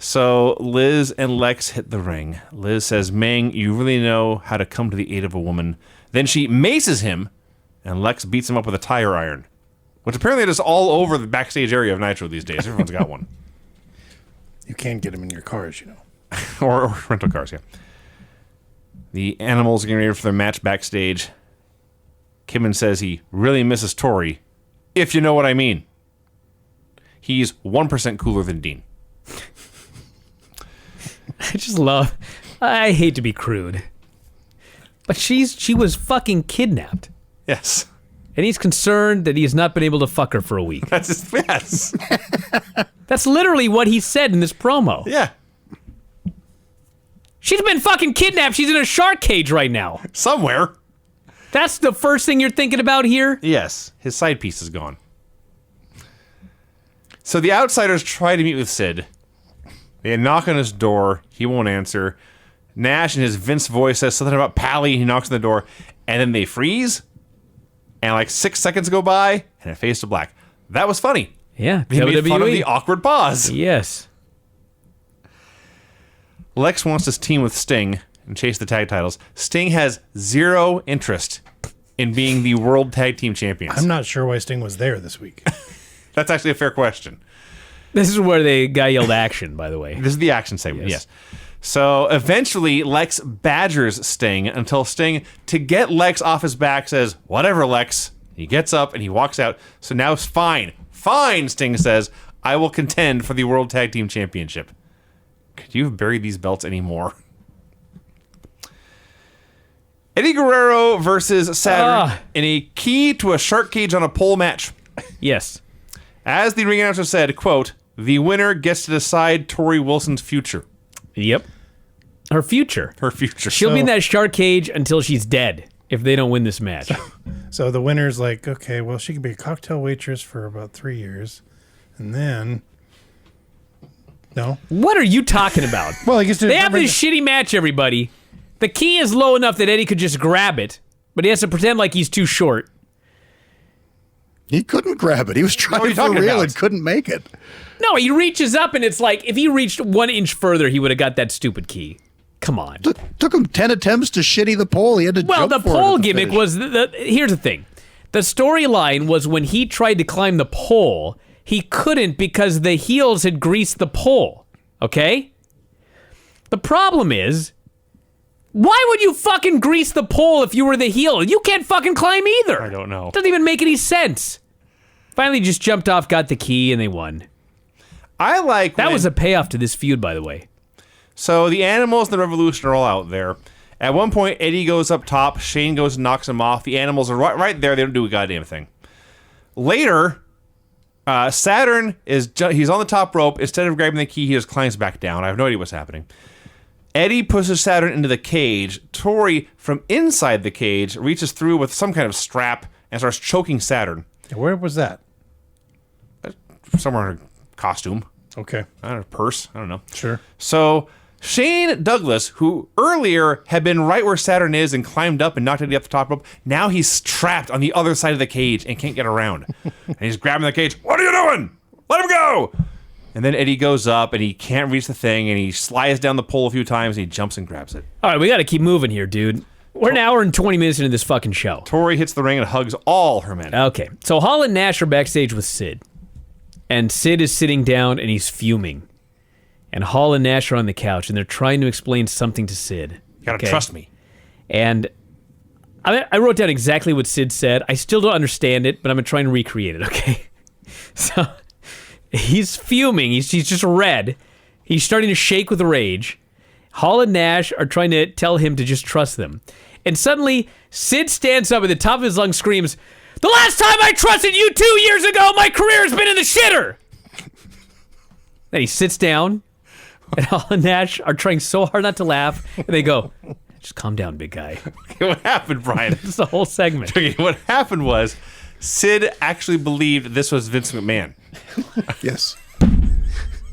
So Liz and Lex hit the ring. Liz says, Meng, you really know how to come to the aid of a woman. Then she maces him, and Lex beats him up with a tire iron, which apparently is all over the backstage area of Nitro these days. Everyone's got one. You can get them in your cars, you know. or rental cars, yeah. The Animals are getting ready for their match backstage. Kidman says he really misses Tori, if you know what I mean. He's 1% cooler than Dean. I hate to be crude, but she was fucking kidnapped. Yes. And he's concerned that he has not been able to fuck her for a week. Yes. That's literally what he said in this promo. Yeah. She's been fucking kidnapped. She's in a shark cage right now. Somewhere. That's the first thing you're thinking about here? Yes. His side piece is gone. So the Outsiders try to meet with Sid. They knock on his door. He won't answer. Nash in his Vince voice says something about Pally. He knocks on the door. And then they freeze. And like 6 seconds go by. And it fades to black. That was funny. Yeah. They made fun of the awkward pause. Yes. Lex wants to team with Sting and chase the tag titles. Sting has zero interest in being the World Tag Team Champions. I'm not sure why Sting was there this week. That's actually a fair question. This is where the guy yelled action, by the way. This is the action segment, yes. So eventually, Lex badgers Sting until Sting, to get Lex off his back, says, whatever, Lex. He gets up and he walks out. So now it's fine. Fine, Sting says. I will contend for the World Tag Team Championship. Could you have buried these belts anymore? Eddie Guerrero versus Saturn in a key to a shark cage on a pole match. Yes. As the ring announcer said, quote, the winner gets to decide Tori Wilson's future. Yep. Her future. Her future. She'll be in that shark cage until she's dead if they don't win this match. So the winner's like, okay, well, she could be a cocktail waitress for about 3 years. And then... No. What are you talking about? Well, I guess they have this shitty match, everybody. The key is low enough that Eddie could just grab it, but he has to pretend like he's too short. He couldn't grab it. He was trying for real and couldn't make it. No, he reaches up, and it's like, if he reached 1 inch further, he would have got that stupid key. Come on. Took him 10 attempts to shitty the pole. He had to jump the for it pole at the gimmick finish. was... Here's the thing. The storyline was when he tried to climb the pole, he couldn't because the heels had greased the pole. Okay? The problem is, why would you fucking grease the pole if you were the heel? You can't fucking climb either. I don't know. Doesn't even make any sense. Finally just jumped off, got the key, and they won. I like that was a payoff to this feud, by the way. So the Animals and the Revolution are all out there. At one point, Eddie goes up top. Shane goes and knocks him off. The Animals are right there. They don't do a goddamn thing. Later, Saturn he's on the top rope. Instead of grabbing the key, he just climbs back down. I have no idea what's happening. Eddie pushes Saturn into the cage. Tori, from inside the cage, reaches through with some kind of strap and starts choking Saturn. Where was that? Somewhere in her costume. Okay. I don't know, purse. I don't know. Sure. So Shane Douglas, who earlier had been right where Saturn is and climbed up and knocked Eddie off the top rope, now he's trapped on the other side of the cage and can't get around. And he's grabbing the cage. What are you doing? Let him go! And then Eddie goes up and he can't reach the thing and he slides down the pole a few times and he jumps and grabs it. All right, we got to keep moving here, dude. We're an hour and 20 minutes into this fucking show. Tori hits the ring and hugs all her men. Okay, so Hall and Nash are backstage with Sid. And Sid is sitting down and he's fuming. And Hall and Nash are on the couch and they're trying to explain something to Sid. You gotta trust me. And I wrote down exactly what Sid said. I still don't understand it, but I'm trying to recreate it, okay? So he's fuming. He's just red. He's starting to shake with rage. Hall and Nash are trying to tell him to just trust them. And suddenly, Sid stands up at the top of his lungs, screams, The last time I trusted you 2 years ago, my career has been in the shitter. Then he sits down, and Hall and Nash are trying so hard not to laugh, and they go, just calm down, big guy. Okay, what happened, Brian? It's the whole segment. Okay, what happened was Sid actually believed this was Vince McMahon. Yes.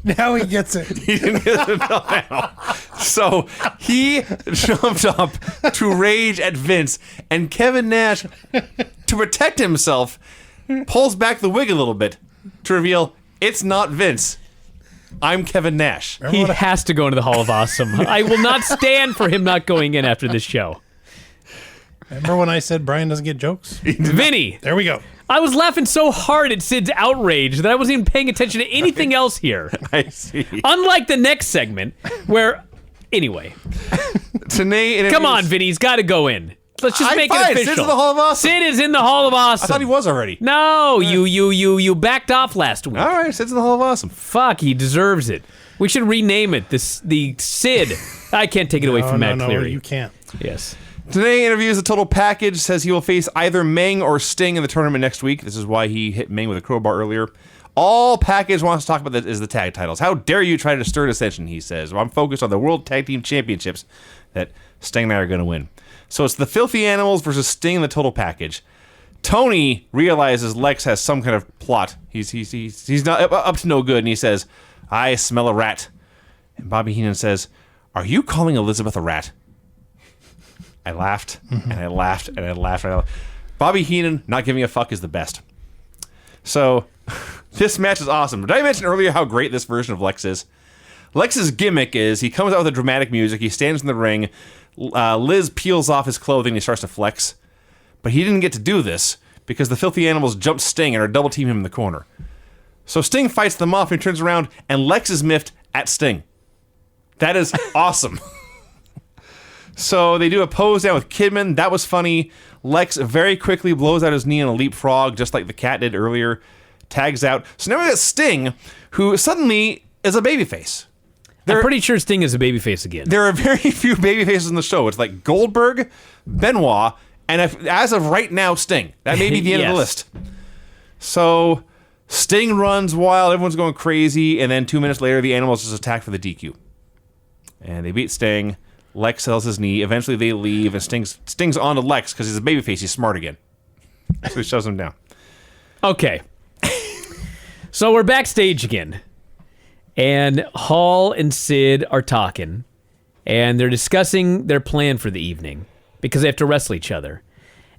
Now he gets it. He didn't get it until now. So he jumped up to rage at Vince, and Kevin Nash, to protect himself, pulls back the wig a little bit to reveal it's not Vince. I'm Kevin Nash. He has to go into the Hall of Awesome. I will not stand for him not going in after this show. Remember when I said Brian doesn't get jokes? Vinny, There we go. I was laughing so hard at Sid's outrage that I wasn't even paying attention to anything else here. I see. Unlike the next segment, where... Anyway. Tanay Come on, Vinny. He's got to go in. Let's just make it official. Sid's in the Hall of Awesome. Sid is in the Hall of Awesome. I thought he was already. No, you backed off last week. All right, Sid's in the Hall of Awesome. Fuck, he deserves it. We should rename it the Sid. I can't take it away from Matt Cleary. No, you can't. Yes. Today interviews the total package, says he will face either Meng or Sting in the tournament next week. This is why he hit Meng with a crowbar earlier. All package wants to talk about is the tag titles. How dare you try to stir dissension, he says. Well, I'm focused on the World Tag Team Championships that Sting and I are going to win. So it's the Filthy Animals versus Sting in the total package. Tony realizes Lex has some kind of plot. He's not up to no good, and he says, I smell a rat. And Bobby Heenan says, are you calling Elizabeth a rat? I laughed, and I laughed, and I laughed, and I laughed. Bobby Heenan, not giving a fuck, is the best. So, this match is awesome. Did I mention earlier how great this version of Lex is? Lex's gimmick is he comes out with the dramatic music, he stands in the ring, Liz peels off his clothing, and he starts to flex. But he didn't get to do this because the Filthy Animals jump Sting and are double team him in the corner. So Sting fights them off and he turns around, and Lex is miffed at Sting. That is awesome. So they do a pose down with Kidman. That was funny. Lex very quickly blows out his knee in a leapfrog, just like the cat did earlier. Tags out. So now we got Sting, who suddenly is a babyface. I'm pretty sure Sting is a babyface again. There are very few babyfaces in the show. It's like Goldberg, Benoit, and as of right now, Sting. That may be the end of the list. So Sting runs wild. Everyone's going crazy. And then 2 minutes later, the Animals just attack for the DQ. And they beat Sting. Lex sells his knee. Eventually they leave, and Sting's on to Lex because he's a babyface. He's smart again. So he shoves him down. Okay. So we're backstage again. And Hall and Sid are talking. And they're discussing their plan for the evening because they have to wrestle each other.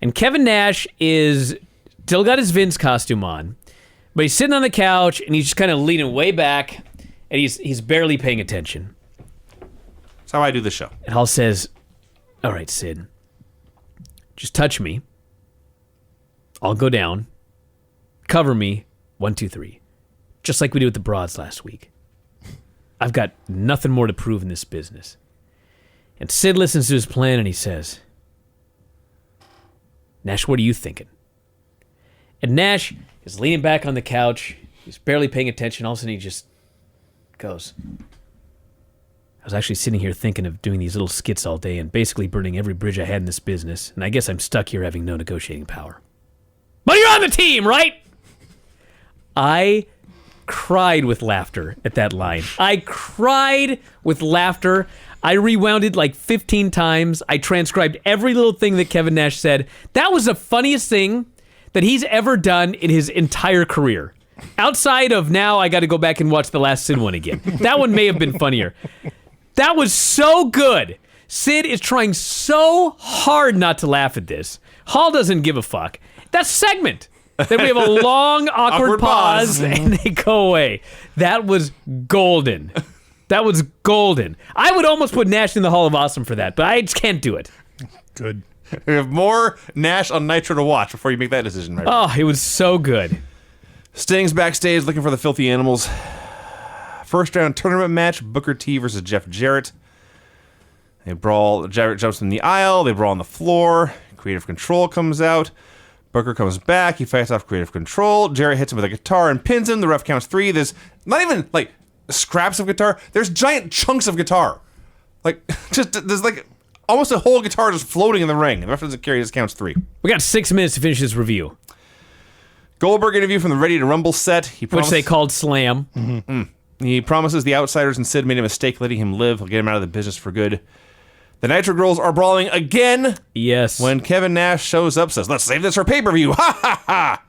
And Kevin Nash is still got his Vince costume on, but he's sitting on the couch and he's just kind of leaning way back, and he's barely paying attention. That's how I do the show. And Hall says, all right, Sid, just touch me. I'll go down. Cover me. 1, 2, 3. Just like we did with the broads last week. I've got nothing more to prove in this business. And Sid listens to his plan and he says, Nash, what are you thinking? And Nash is leaning back on the couch. He's barely paying attention. All of a sudden he just goes, I was actually sitting here thinking of doing these little skits all day and basically burning every bridge I had in this business. And I guess I'm stuck here having no negotiating power. But you're on the team, right? I cried with laughter at that line. I cried with laughter. I rewound it like 15 times. I transcribed every little thing that Kevin Nash said. That was the funniest thing that he's ever done in his entire career. Outside of now, I got to go back and watch the last Sid one again. That one may have been funnier. That was so good. Sid is trying so hard not to laugh at this. Hall doesn't give a fuck. That segment. Then we have a long, awkward pause, and they go away. That was golden. That was golden. I would almost put Nash in the Hall of Awesome for that, but I just can't do it. Good. We have more Nash on Nitro to watch before you make that decision. Right? Oh, it was so good. Sting's backstage looking for the Filthy Animals. First round tournament match, Booker T versus Jeff Jarrett. They brawl. Jarrett jumps in the aisle. They brawl on the floor. Creative Control comes out. Booker comes back. He fights off Creative Control. Jarrett hits him with a guitar and pins him. The ref counts 3. There's not even like scraps of guitar. There's giant chunks of guitar. Like just there's like almost a whole guitar just floating in the ring. The ref doesn't care. He just counts 3. We got 6 minutes to finish this review. Goldberg interview from the Ready to Rumble set. Which they called Slam. He promises the Outsiders and Sid made a mistake letting him live. He'll get him out of the business for good. The Nitro Girls are brawling again. Yes. When Kevin Nash shows up, says, let's save this for pay-per-view. Ha, ha, ha.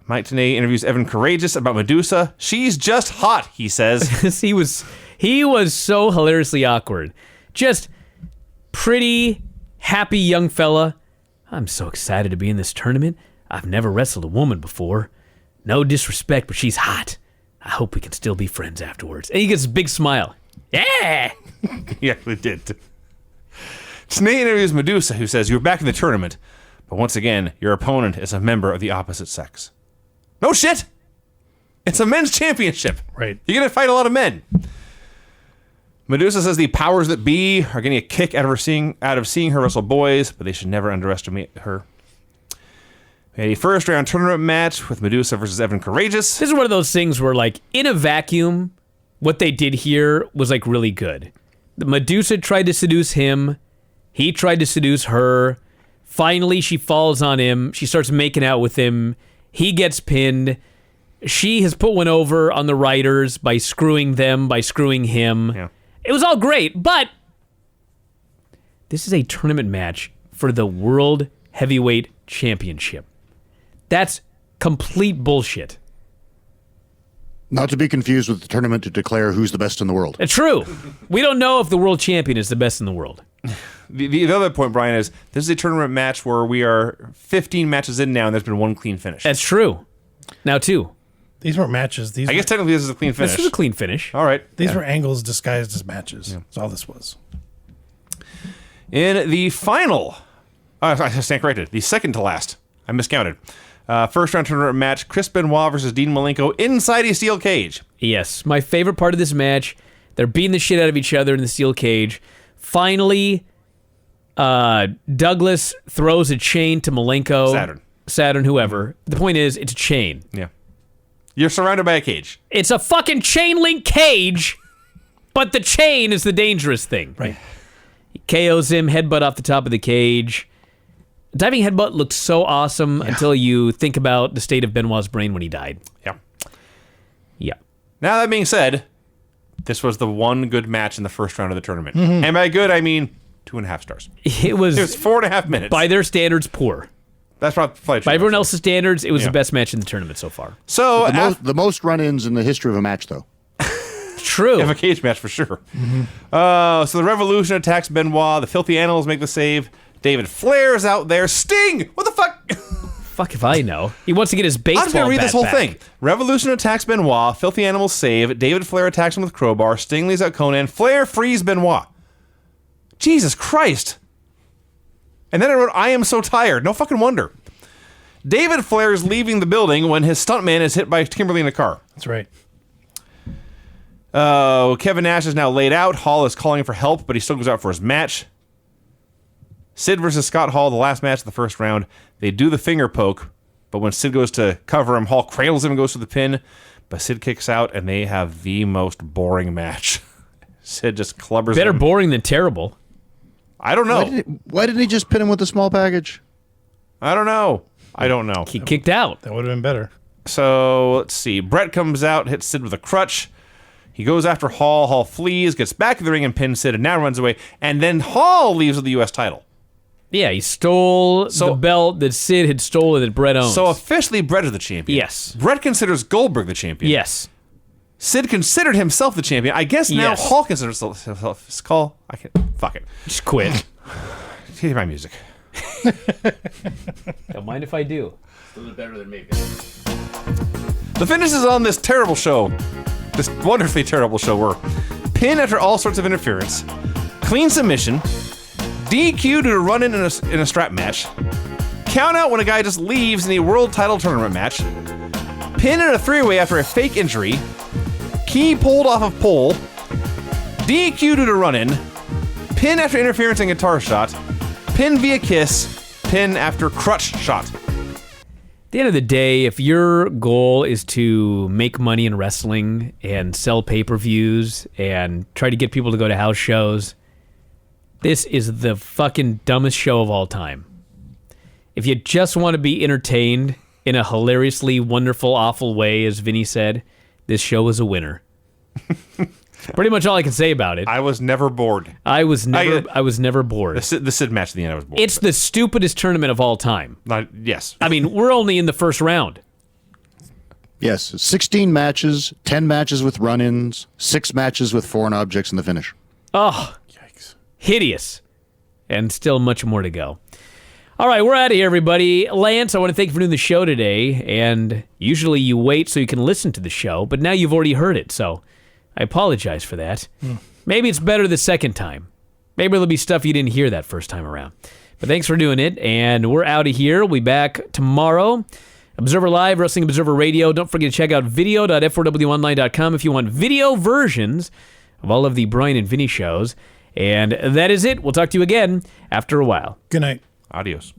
Mike Tenay interviews Evan Courageous about Medusa. She's just hot, he says. he was so hilariously awkward. Just pretty, happy young fella. I'm so excited to be in this tournament. I've never wrestled a woman before. No disrespect, but she's hot. I hope we can still be friends afterwards. And he gets a big smile. Yeah! He actually did. Tenay interviews Medusa, who says, you're back in the tournament, but once again, your opponent is a member of the opposite sex. No shit! It's a men's championship. Right. You're going to fight a lot of men. Medusa says the powers that be are getting a kick out of seeing her wrestle boys, but they should never underestimate her. We had a first-round tournament match with Medusa versus Evan Courageous. This is one of those things where, like, in a vacuum, what they did here was, like, really good. Medusa tried to seduce him. He tried to seduce her. Finally, she falls on him. She starts making out with him. He gets pinned. She has put one over on the writers by screwing them, by screwing him. Yeah. It was all great, but this is a tournament match for the World Heavyweight Championship. That's complete bullshit. Not to be confused with the tournament to declare who's the best in the world. It's true. We don't know if the world champion is the best in the world. The other point, Brian, is this is a tournament match where we are 15 matches in now, and there's been one clean finish. That's true. Now, two. These weren't matches. I guess technically this is a clean finish. This is a clean finish. All right. These were angles disguised as matches. Yeah. That's all this was. In the final, I stand corrected, the second to last, I miscounted. First round tournament match, Chris Benoit versus Dean Malenko inside a steel cage. Yes, my favorite part of this match. They're beating the shit out of each other in the steel cage. Finally, Douglas throws a chain to Malenko. Saturn, whoever. The point is, it's a chain. Yeah. You're surrounded by a cage. It's a fucking chain link cage, but the chain is the dangerous thing. Right. He KOs him, headbutt off the top of the cage. Diving headbutt looked so awesome until you think about the state of Benoit's brain when he died. Yeah. Yeah. Now, that being said, this was the one good match in the first round of the tournament. Mm-hmm. And by good, I mean 2.5 stars. It was 4.5 minutes. By their standards, poor. That's probably true. By everyone else's standards, it was the best match in the tournament so far. So the most run-ins in the history of a match, though. True. Of a cage match, for sure. Mm-hmm. So the Revolution attacks Benoit. The Filthy Animals make the save. David Flair's out there. Sting! What the fuck? Fuck if I know. He wants to get his baseball bat I'm going to read this whole back. thing. Revolution attacks Benoit. Filthy Animals save. David Flair attacks him with crowbar. Sting leaves out Conan. Flair frees Benoit. Jesus Christ. And then I wrote, I am so tired. No fucking wonder. David Flair is leaving the building when his stuntman is hit by Kimberly in a car. That's right. Kevin Nash is now laid out. Hall is calling for help, but he still goes out for his match. Sid versus Scott Hall, the last match of the first round. They do the finger poke, but when Sid goes to cover him, Hall cradles him and goes for the pin, but Sid kicks out, and they have the most boring match. Sid just clubbers Better him. boring than terrible. I don't know. Why didn't he just pin him with the small package? I don't know. He kicked out. That would have been better. So, let's see. Brett comes out, hits Sid with a crutch. He goes after Hall. Hall flees, gets back in the ring and pins Sid, and now runs away. And then Hall leaves with the U.S. title. Yeah, he stole the belt that Sid had stolen that Brett owns. So officially, Brett is the champion. Yes. Brett considers Goldberg the champion. Yes. Sid considered himself the champion. I guess now Hall considers himself. I can't. Fuck it. Just quit. Hear my music. Don't mind if I do. A little better than me. The finishes on this terrible show, this wonderfully terrible show, were pin after all sorts of interference, clean submission, DQ due to run-in in a strap match, count out when a guy just leaves in a world title tournament match, pin in a three-way after a fake injury, key pulled off of pole, DQ due to run-in, pin after interference and guitar shot, pin via kiss, pin after crutch shot. At the end of the day, if your goal is to make money in wrestling and sell pay-per-views and try to get people to go to house shows, this is the fucking dumbest show of all time. If you just want to be entertained in a hilariously wonderful, awful way, as Vinny said, this show was a winner. Pretty much all I can say about it. I was never bored. I was never bored. The Sid match at the end, I was bored. It's the stupidest tournament of all time. Yes. I mean, we're only in the first round. Yes, 16 matches, 10 matches with run-ins, 6 matches with foreign objects in the finish. Oh, yikes. Hideous. And still much more to go. All right, we're out of here, everybody. Lance, I want to thank you for doing the show today. And usually you wait so you can listen to the show, but now you've already heard it, so I apologize for that. Maybe it's better the second time. Maybe there'll be stuff you didn't hear that first time around. But thanks for doing it, and we're out of here. We'll be back tomorrow. Observer Live, Wrestling Observer Radio. Don't forget to check out video.f4wonline.com if you want video versions of all of the Bryan and Vinny shows. And that is it. We'll talk to you again after a while. Good night. Adios.